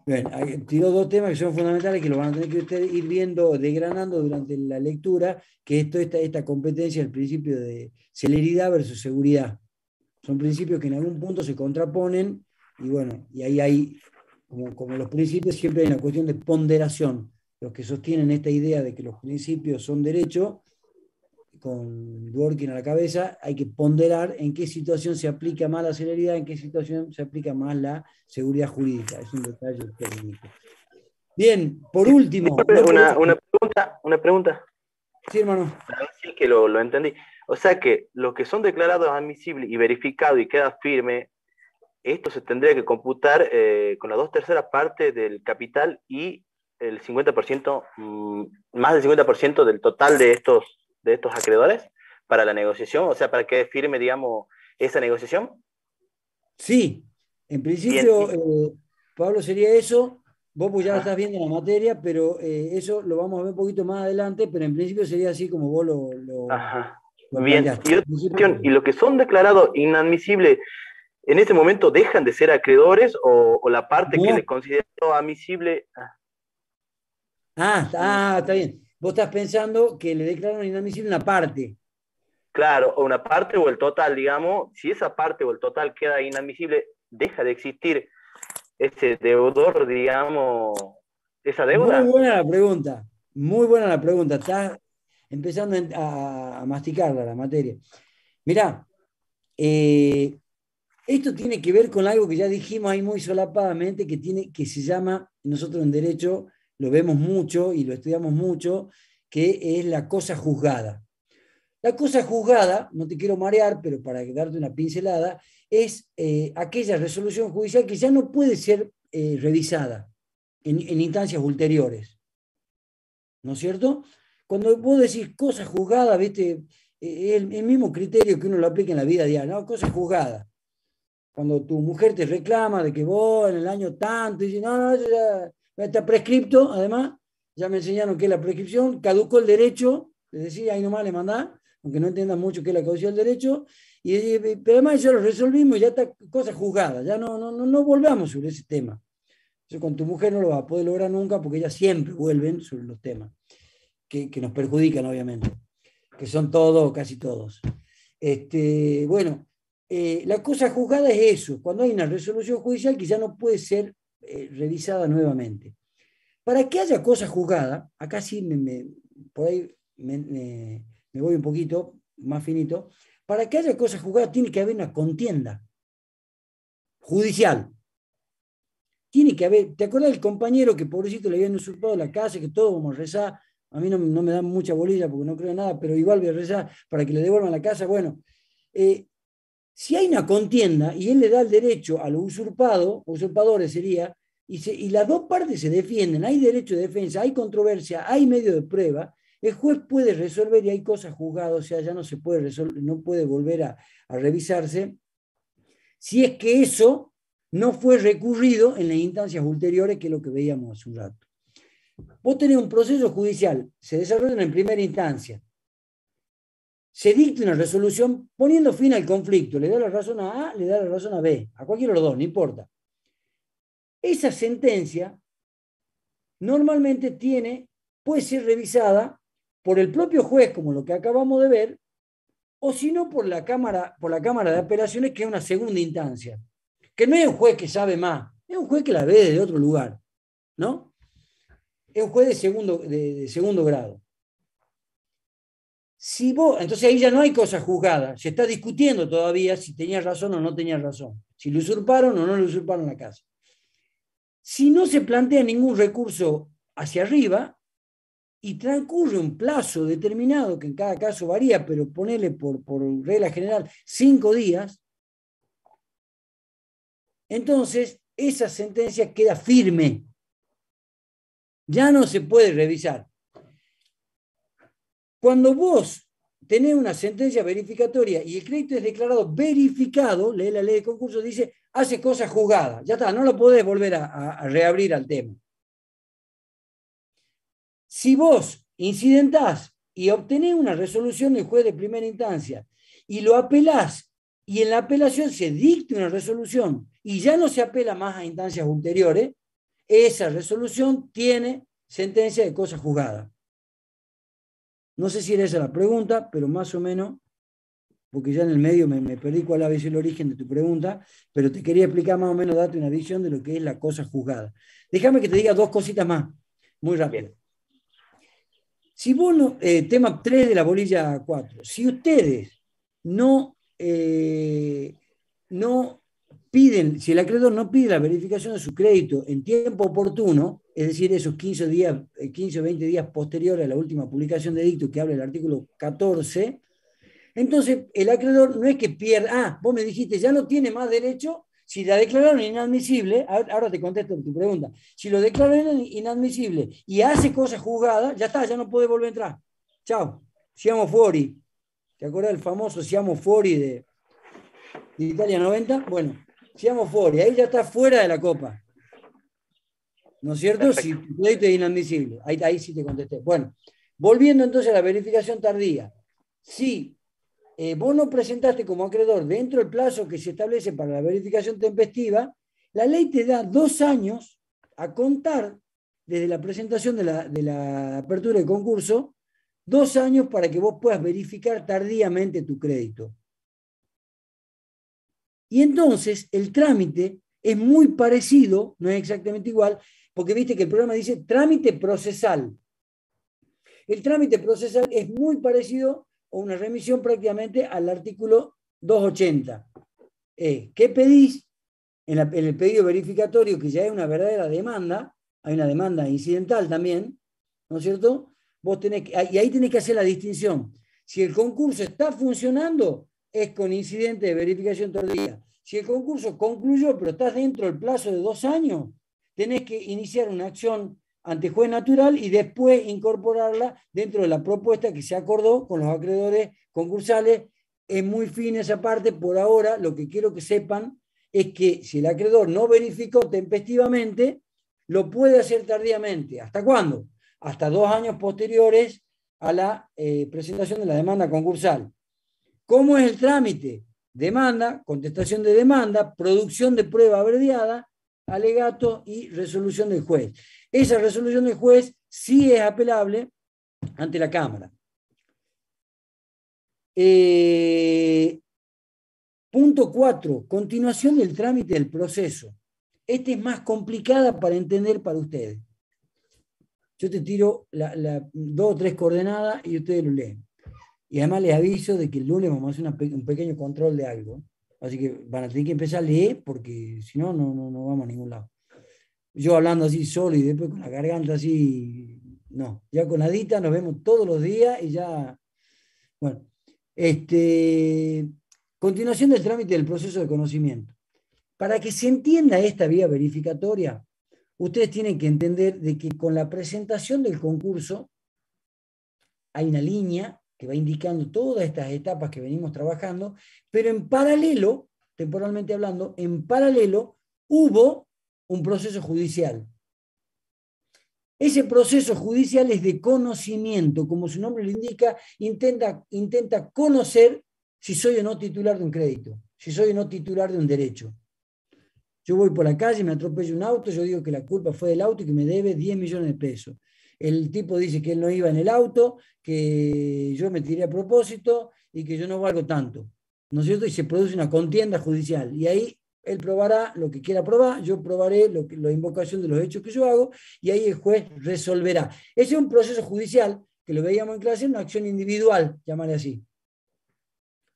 A: Bien, tiró dos temas que son fundamentales que lo van a tener que ustedes ir viendo, desgranando durante la lectura, que es esta competencia, el principio de celeridad versus seguridad. Son principios que en algún punto se contraponen, y bueno, y ahí hay, como los principios, siempre hay una cuestión de ponderación. Los que sostienen esta idea de que los principios son derechos, con Dworkin a la cabeza, hay que ponderar en qué situación se aplica más la celeridad, en qué situación se aplica más la seguridad jurídica. Es un detalle técnico. Bien, por último.
J: Una pregunta.
A: Sí, hermano.
J: Sí, que lo entendí. O sea que los que son declarados admisibles y verificados y queda firme, esto se tendría que computar con las 2/3 partes del capital y el 50%, más del 50% del total de estos acreedores para la negociación, o sea, para que firme, digamos, esa negociación.
A: Sí, en principio, Pablo, sería eso. Vos pues ya lo estás viendo en la materia, pero eso lo vamos a ver un poquito más adelante, pero en principio sería así como vos lo
J: Bien,
A: planteaste.
J: y otra cuestión, ¿y los que son declarados inadmisibles en ese momento dejan de ser acreedores o la parte que les consideró admisible?
A: Está bien. Vos estás pensando que le declararon inadmisible una parte.
J: Claro, o una parte o el total, digamos. Si esa parte o el total queda inadmisible, deja de existir ese deudor, digamos, esa deuda.
A: Muy buena la pregunta. Muy buena la pregunta. Estás empezando a masticarla la materia. Mirá, esto tiene que ver con algo que ya dijimos ahí muy solapadamente, que se llama, nosotros en Derecho lo vemos mucho y lo estudiamos mucho, que es la cosa juzgada. La cosa juzgada, no te quiero marear, pero para darte una pincelada, es aquella resolución judicial que ya no puede ser revisada en instancias ulteriores. ¿No es cierto? Cuando vos decís cosa juzgada, ¿viste? El mismo criterio que uno lo aplica en la vida diaria, ¿no? Cosa juzgada. Cuando tu mujer te reclama de que vos en el año tanto, y dices, no, eso ya está prescripto, además, ya me enseñaron que es la prescripción, caducó el derecho, es decir, ahí nomás le mandás, aunque no entiendan mucho qué es la caducidad del derecho, pero además ya lo resolvimos, ya está cosa juzgada, ya no volvamos sobre ese tema. Eso con tu mujer no lo vas a poder lograr nunca porque ellas siempre vuelven sobre los temas que nos perjudican, obviamente, que son todos, casi todos. Bueno, la cosa juzgada es eso, cuando hay una resolución judicial que ya no puede ser revisada nuevamente. Para que haya cosa juzgada, acá sí por ahí me voy un poquito más finito, para que haya cosa juzgada tiene que haber una contienda judicial. Tiene que haber, ¿te acuerdas del compañero que pobrecito le habían usurpado la casa, que todos vamos a rezar? A mí no me dan mucha bolilla porque no creo en nada, pero igual voy a rezar para que le devuelvan la casa. Bueno, si hay una contienda y él le da el derecho a los usurpadores sería, y las dos partes se defienden, hay derecho de defensa, hay controversia, hay medio de prueba, el juez puede resolver y hay cosas juzgadas, o sea, ya no se puede resolver, no puede volver a revisarse, si es que eso no fue recurrido en las instancias ulteriores, que es lo que veíamos hace un rato. Vos tenés un proceso judicial, se desarrolla en primera instancia, se dicta una resolución poniendo fin al conflicto, le da la razón a A, le da la razón a B, a cualquiera de los dos, no importa. Esa sentencia normalmente puede ser revisada por el propio juez, como lo que acabamos de ver, o si no por la Cámara de Apelaciones, que es una segunda instancia, que no es un juez que sabe más, es un juez que la ve desde otro lugar, ¿no? Es un juez de segundo grado. Entonces ahí ya no hay cosa juzgada, se está discutiendo todavía si tenías razón o no tenías razón. si le usurparon o no le usurparon la casa. Si no se plantea ningún recurso hacia arriba y transcurre un plazo determinado, que en cada caso varía, pero ponele por regla general 5 días, entonces esa sentencia queda firme. Ya no se puede revisar. Cuando vos tenés una sentencia verificatoria y el crédito es declarado verificado, lee la ley de concurso, dice, hace cosas juzgadas. Ya está, no lo podés volver a reabrir al tema. Si vos incidentás y obtenés una resolución del juez de primera instancia y lo apelás y en la apelación se dicta una resolución y ya no se apela más a instancias ulteriores, esa resolución tiene sentencia de cosa juzgada. No sé si era esa la pregunta, pero más o menos, porque ya en el medio me perdí cuál había sido el origen de tu pregunta, pero te quería explicar más o menos, darte una visión de lo que es la cosa juzgada. Déjame que te diga 2 cositas más, muy rápido. Si vos no, tema 3 de la bolilla 4, si ustedes no piden, si el acreedor no pide la verificación de su crédito en tiempo oportuno, es decir, esos 15 o 20 días posteriores a la última publicación de edicto que habla el artículo 14, entonces el acreedor no es que pierda, vos me dijiste, ya no tiene más derecho, si la declararon inadmisible, ahora te contesto tu pregunta, si lo declararon inadmisible y hace cosas juzgadas, ya está, ya no puede volver a entrar. Chao, siamo fuori. ¿Te acuerdas del famoso siamo fuori de Italia 90? Bueno, siamo fuori, ahí ya está fuera de la copa. ¿No es cierto? Si tu crédito es inadmisible. Ahí sí te contesté. Bueno, volviendo entonces a la verificación tardía. Si vos no presentaste como acreedor dentro del plazo que se establece para la verificación tempestiva, la ley te da 2 años a contar desde la presentación de la apertura del concurso, 2 años para que vos puedas verificar tardíamente tu crédito. Y entonces el trámite es muy parecido, no es exactamente igual, porque viste que el programa dice trámite procesal. El trámite procesal es muy parecido a una remisión prácticamente al artículo 280. ¿Qué pedís? En el pedido verificatorio, que ya es una verdadera demanda, hay una demanda incidental también, ¿no es cierto? Vos tenés y ahí tenés que hacer la distinción. Si el concurso está funcionando, es con incidente de verificación tardía. Si el concurso concluyó, pero estás dentro del plazo de 2 años, tenés que iniciar una acción ante juez natural y después incorporarla dentro de la propuesta que se acordó con los acreedores concursales. Es muy fina esa parte. Por ahora, lo que quiero que sepan es que si el acreedor no verificó tempestivamente, lo puede hacer tardíamente. ¿Hasta cuándo? Hasta 2 años posteriores a la presentación de la demanda concursal. ¿Cómo es el trámite? Demanda, contestación de demanda, producción de prueba abreviada, alegato y resolución del juez. Esa resolución del juez sí es apelable ante la Cámara. Punto 4. Continuación del trámite del proceso. Esta es más complicada para entender para ustedes. Yo te tiro 2 o 3 coordenadas y ustedes lo leen. Y además les aviso de que el lunes vamos a hacer un pequeño control de algo. Así que van a tener que empezar a leer porque si no, no vamos a ningún lado. Yo hablando así solo y después con la garganta así, no. Ya con Adita nos vemos todos los días y ya... Bueno, continuación del trámite del proceso de conocimiento. Para que se entienda esta vía verificatoria, ustedes tienen que entender de que con la presentación del concurso hay una línea que va indicando todas estas etapas que venimos trabajando, pero en paralelo, temporalmente hablando, en paralelo hubo un proceso judicial. Ese proceso judicial es de conocimiento, como su nombre lo indica, intenta conocer si soy o no titular de un crédito, si soy o no titular de un derecho. Yo voy por la calle, me atropella un auto, yo digo que la culpa fue del auto y que me debe 10 millones de pesos. El tipo dice que él no iba en el auto, que yo me tiré a propósito y que yo no valgo tanto, ¿no es cierto? Y se produce una contienda judicial. Y ahí él probará lo que quiera probar, yo probaré la invocación de los hechos que yo hago y ahí el juez resolverá. Ese es un proceso judicial que lo veíamos en clase, una acción individual, llamarle así.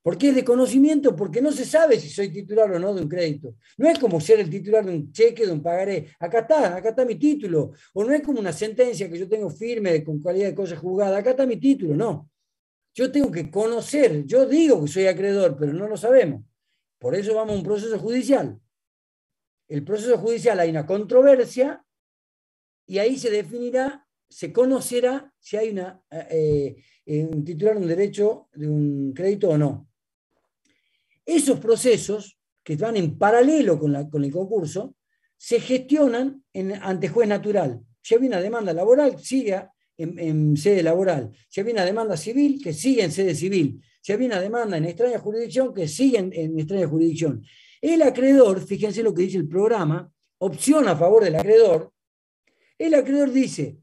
A: ¿Por qué es de conocimiento? Porque no se sabe si soy titular o no de un crédito. No es como ser el titular de un cheque, de un pagaré. Acá está mi título. O no es como una sentencia que yo tengo firme con calidad de cosa juzgada. Acá está mi título, no. Yo tengo que conocer. Yo digo que soy acreedor, pero no lo sabemos. Por eso vamos a un proceso judicial. El proceso judicial hay una controversia y ahí se definirá, se conocerá si hay un titular de un derecho de un crédito o no. Esos procesos que van en paralelo con el concurso se gestionan ante juez natural. Si hay una demanda laboral, sigue en sede laboral. Si hay una demanda civil, que sigue en sede civil. Si hay una demanda en extraña jurisdicción, que sigue en extraña jurisdicción. El acreedor, fíjense lo que dice el programa, opción a favor del acreedor. El acreedor dice,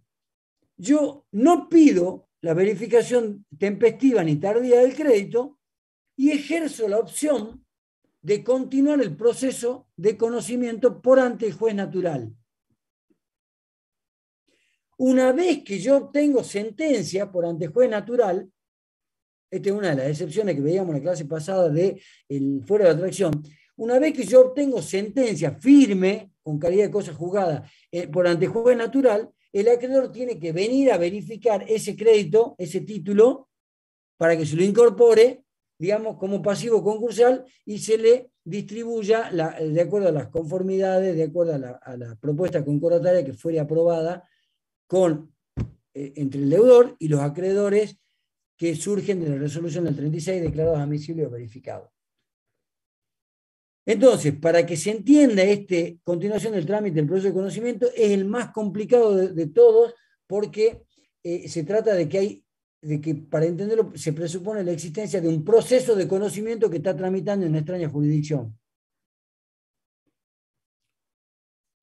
A: yo no pido la verificación tempestiva ni tardía del crédito y ejerzo la opción de continuar el proceso de conocimiento por ante el juez natural. Una vez que yo obtengo sentencia por ante juez natural, esta es una de las excepciones que veíamos en la clase pasada del fuero de atracción, una vez que yo obtengo sentencia firme, con calidad de cosa juzgada, por ante juez natural, el acreedor tiene que venir a verificar ese crédito, ese título, para que se lo incorpore, digamos, como pasivo concursal y se le distribuya de acuerdo a las conformidades, de acuerdo a la propuesta concordataria que fuere aprobada entre el deudor y los acreedores que surgen de la resolución del 36 declarados admisibles o verificados. Entonces, para que se entienda continuación del trámite del proceso de conocimiento, es el más complicado de todos porque se trata de que para entenderlo se presupone la existencia de un proceso de conocimiento que está tramitando en una extraña jurisdicción.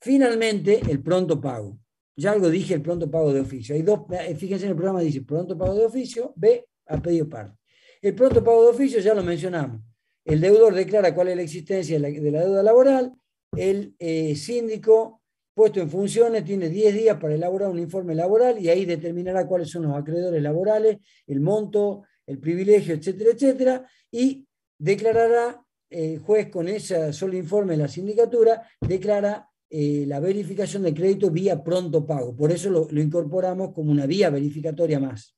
A: Finalmente, el pronto pago. Ya algo dije, el pronto pago de oficio. Hay dos, fíjense en el programa, dice pronto pago de oficio, B, a pedido parte. El pronto pago de oficio ya lo mencionamos. El deudor declara cuál es la existencia de la deuda laboral, el síndico puesto en funciones tiene 10 días para elaborar un informe laboral y ahí determinará cuáles son los acreedores laborales, el monto, el privilegio, etcétera, etcétera, y declarará, el juez con ese solo informe de la sindicatura, declara la verificación del crédito vía pronto pago. Por eso lo incorporamos como una vía verificatoria más.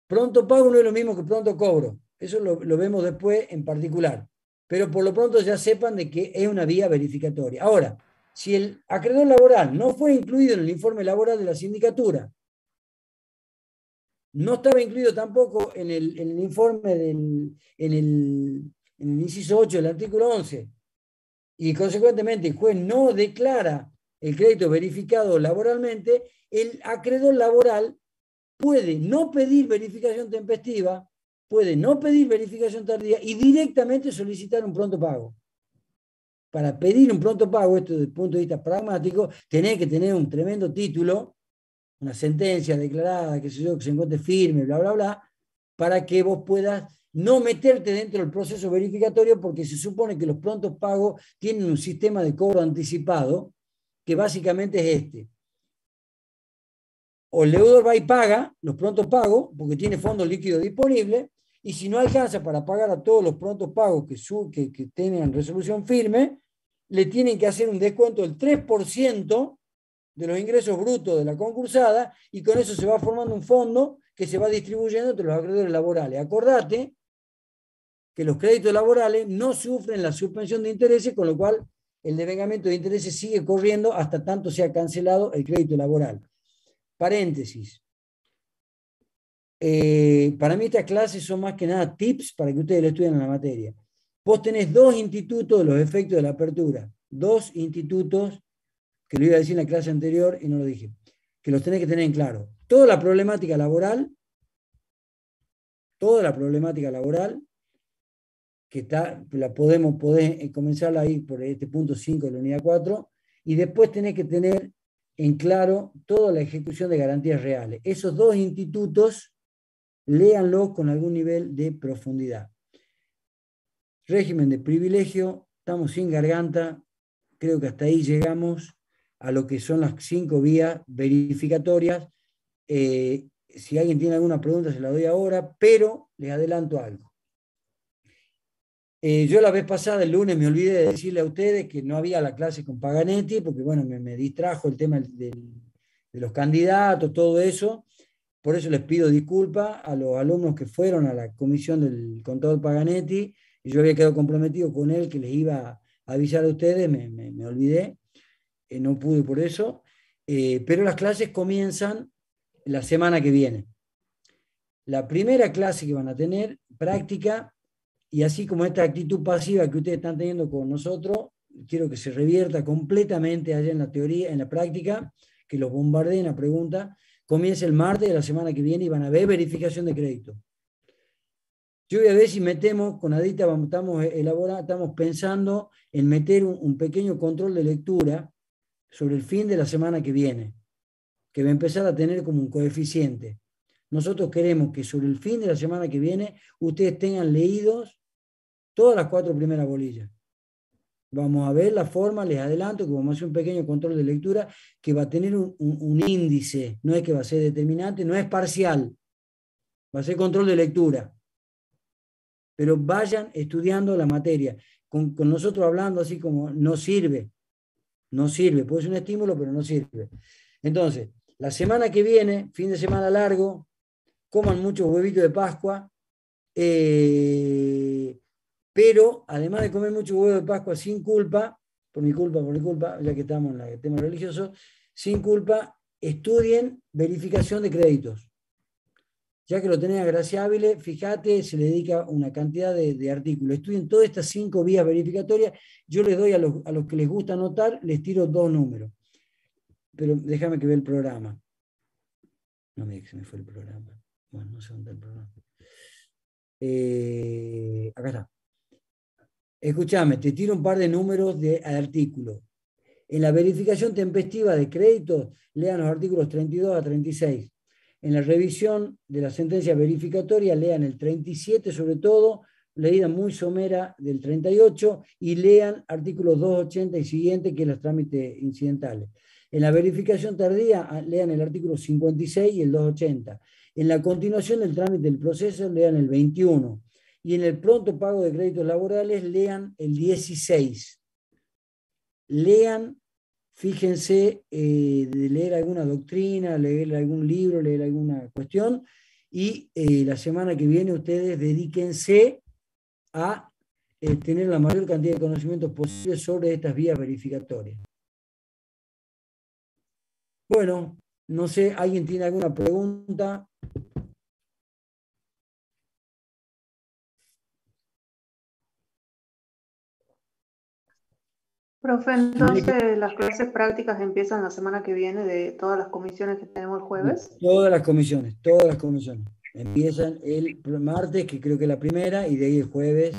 A: Pronto pago no es lo mismo que pronto cobro. Eso lo vemos después en particular. Pero por lo pronto ya sepan de que es una vía verificatoria. Ahora, si el acreedor laboral no fue incluido en el informe laboral de la sindicatura, no estaba incluido tampoco en el informe en el inciso 8 del artículo 11, y consecuentemente el juez no declara el crédito verificado laboralmente, el acreedor laboral puede no pedir verificación tempestiva, puede no pedir verificación tardía y directamente solicitar un pronto pago. Para pedir un pronto pago, esto desde el punto de vista pragmático, tenés que tener un tremendo título, una sentencia declarada, qué sé yo, que se encuentre firme, bla, bla, bla, para que vos puedas no meterte dentro del proceso verificatorio, porque se supone que los prontos pagos tienen un sistema de cobro anticipado, que básicamente es este. O el deudor va y paga los prontos pagos, porque tiene fondos líquidos disponibles, y si no alcanza para pagar a todos los prontos pagos que tengan resolución firme, le tienen que hacer un descuento del 3% de los ingresos brutos de la concursada, y con eso se va formando un fondo que se va distribuyendo entre los acreedores laborales. Acordate que los créditos laborales no sufren la suspensión de intereses, con lo cual el devengamiento de intereses sigue corriendo hasta tanto sea cancelado el crédito laboral. Paréntesis. Para mí estas clases son más que nada tips para que ustedes lo estudien en la materia. Vos tenés dos institutos de los efectos de la apertura. Dos institutos, que lo iba a decir en la clase anterior y no lo dije, que los tenés que tener en claro. Toda la problemática laboral, que podés comenzarla ahí por este punto 5 de la unidad 4, y después tenés que tener en claro toda la ejecución de garantías reales. Esos dos institutos, léanlos con algún nivel de profundidad. Régimen de privilegio, estamos sin garganta, creo que hasta ahí llegamos a lo que son las 5 vías verificatorias. Si alguien tiene alguna pregunta se la doy ahora, pero les adelanto algo. Yo la vez pasada, el lunes, me olvidé de decirle a ustedes que no había la clase con Paganetti, porque bueno, me distrajo el tema de los candidatos, todo eso. Por eso les pido disculpas a los alumnos que fueron a la comisión del contador Paganetti, y yo había quedado comprometido con él que les iba a avisar a ustedes, me olvidé, no pude por eso, pero las clases comienzan la semana que viene. La primera clase que van a tener, práctica, y así como esta actitud pasiva que ustedes están teniendo con nosotros, quiero que se revierta completamente allá en la teoría, en la práctica, que los bombardeen a preguntas. Comienza el martes de la semana que viene y van a ver verificación de crédito. Yo voy a ver si metemos, con Adita estamos pensando en meter un pequeño control de lectura sobre el fin de la semana que viene, que va a empezar a tener como un coeficiente. Nosotros queremos que sobre el fin de la semana que viene ustedes tengan leídos todas las 4 primeras bolillas. Vamos a ver la forma, les adelanto que vamos a hacer un pequeño control de lectura que va a tener un índice, no es que va a ser determinante, no es parcial, va a ser control de lectura. Pero vayan estudiando la materia. Con nosotros hablando así como no sirve, puede ser un estímulo, pero no sirve. Entonces, la semana que viene, fin de semana largo, coman muchos huevitos de Pascua, pero además de comer muchos huevos de Pascua sin culpa, por mi culpa, ya que estamos en el tema religioso, sin culpa, estudien verificación de créditos. Ya que lo tenés a Gracia Ávila, fíjate, se le dedica una cantidad de artículos. Estudien todas estas 5 vías verificatorias. Yo les doy a los que les gusta anotar, les tiro 2 números. Pero déjame que vea el programa. No me digas que se me fue el programa. Bueno, no sé dónde está el programa. Acá está. Escúchame, te tiro un par de números de artículos. En la verificación tempestiva de créditos, lean los artículos 32 a 36. En la revisión de la sentencia verificatoria, lean el 37 sobre todo, leída muy somera del 38, y lean artículos 280 y siguiente, que es los trámites incidentales. En la verificación tardía, lean el artículo 56 y el 280. En la continuación del trámite del proceso, lean el 21. Y en el pronto pago de créditos laborales, lean el 16. Lean, fíjense de leer alguna doctrina, leer algún libro, leer alguna cuestión, y la semana que viene ustedes dedíquense a tener la mayor cantidad de conocimientos posibles sobre estas vías verificatorias. Bueno, no sé, ¿alguien tiene alguna pregunta?
K: Profe, entonces las clases prácticas empiezan la semana que viene de todas las comisiones que tenemos el jueves.
A: Todas las comisiones. Empiezan el martes, que creo que es la primera, y de ahí el jueves,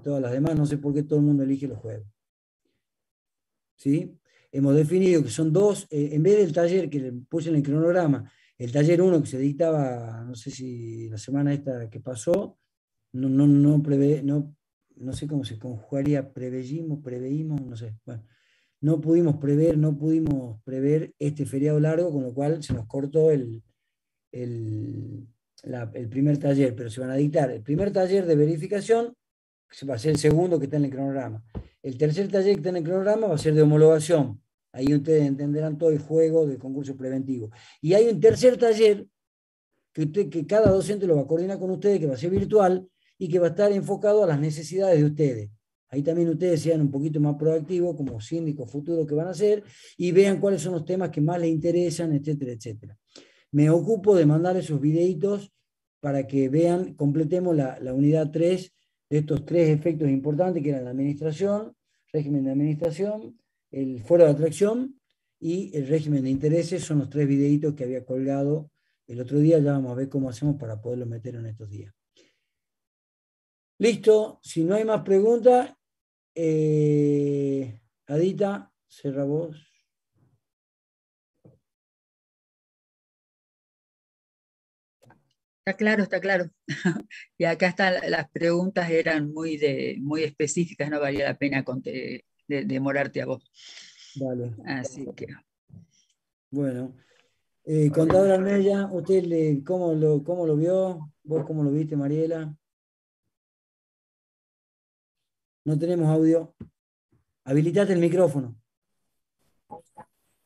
A: todas las demás. No sé por qué todo el mundo elige los jueves. ¿Sí? Hemos definido que son 2, en vez del taller que le puse en el cronograma, el taller 1 que se dictaba, no sé si la semana esta que pasó, no sé cómo se conjugaría, preveímos, no sé. Bueno, no pudimos prever este feriado largo, con lo cual se nos cortó el primer taller, pero se van a dictar el primer taller de verificación, que va a ser el segundo que está en el cronograma. El tercer taller que está en el cronograma va a ser de homologación. Ahí ustedes entenderán todo el juego del concurso preventivo. Y hay un tercer taller que cada docente lo va a coordinar con ustedes, que va a ser virtual, y que va a estar enfocado a las necesidades de ustedes. Ahí también ustedes sean un poquito más proactivos como síndicos futuros que van a hacer y vean cuáles son los temas que más les interesan, etcétera, etcétera. Me ocupo de mandar esos videitos para que vean, completemos la unidad 3 de estos 3 efectos importantes que eran la administración, régimen de administración, el foro de atracción y el régimen de intereses. Son los 3 videitos que había colgado el otro día. Ya vamos a ver cómo hacemos para poderlo meter en estos días. Listo, si no hay más preguntas, Adita, cerra vos.
B: Está claro, está claro. Y acá están las preguntas, eran muy específicas, no valía la pena demorarte a vos.
A: Vale.
B: Así que.
A: Bueno, Contador Almeida, ¿usted cómo lo vio? ¿Vos cómo lo viste, Mariela? No tenemos audio. Habilitate el micrófono.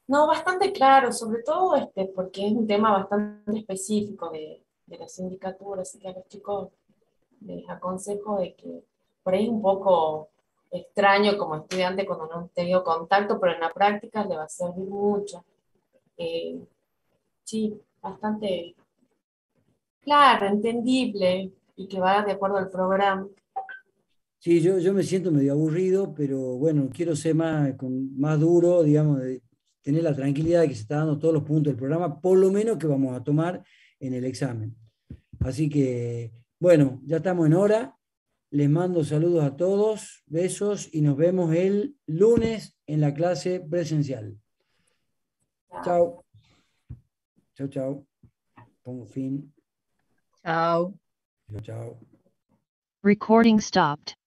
L: No, bastante claro, sobre todo porque es un tema bastante específico de la sindicatura, así que a los chicos les aconsejo de que por ahí es un poco extraño como estudiante cuando no han tenido contacto, pero en la práctica le va a servir mucho. Sí, bastante claro, entendible y que va de acuerdo al programa.
A: Sí, yo me siento medio aburrido, pero bueno, quiero ser más duro, digamos, de tener la tranquilidad de que se está dando todos los puntos del programa, por lo menos que vamos a tomar en el examen. Así que, bueno, ya estamos en hora. Les mando saludos a todos, besos y nos vemos el lunes en la clase presencial. Chao. Chao, chao. Pongo fin.
B: Chao.
A: Chao, chao.
M: Recording stopped.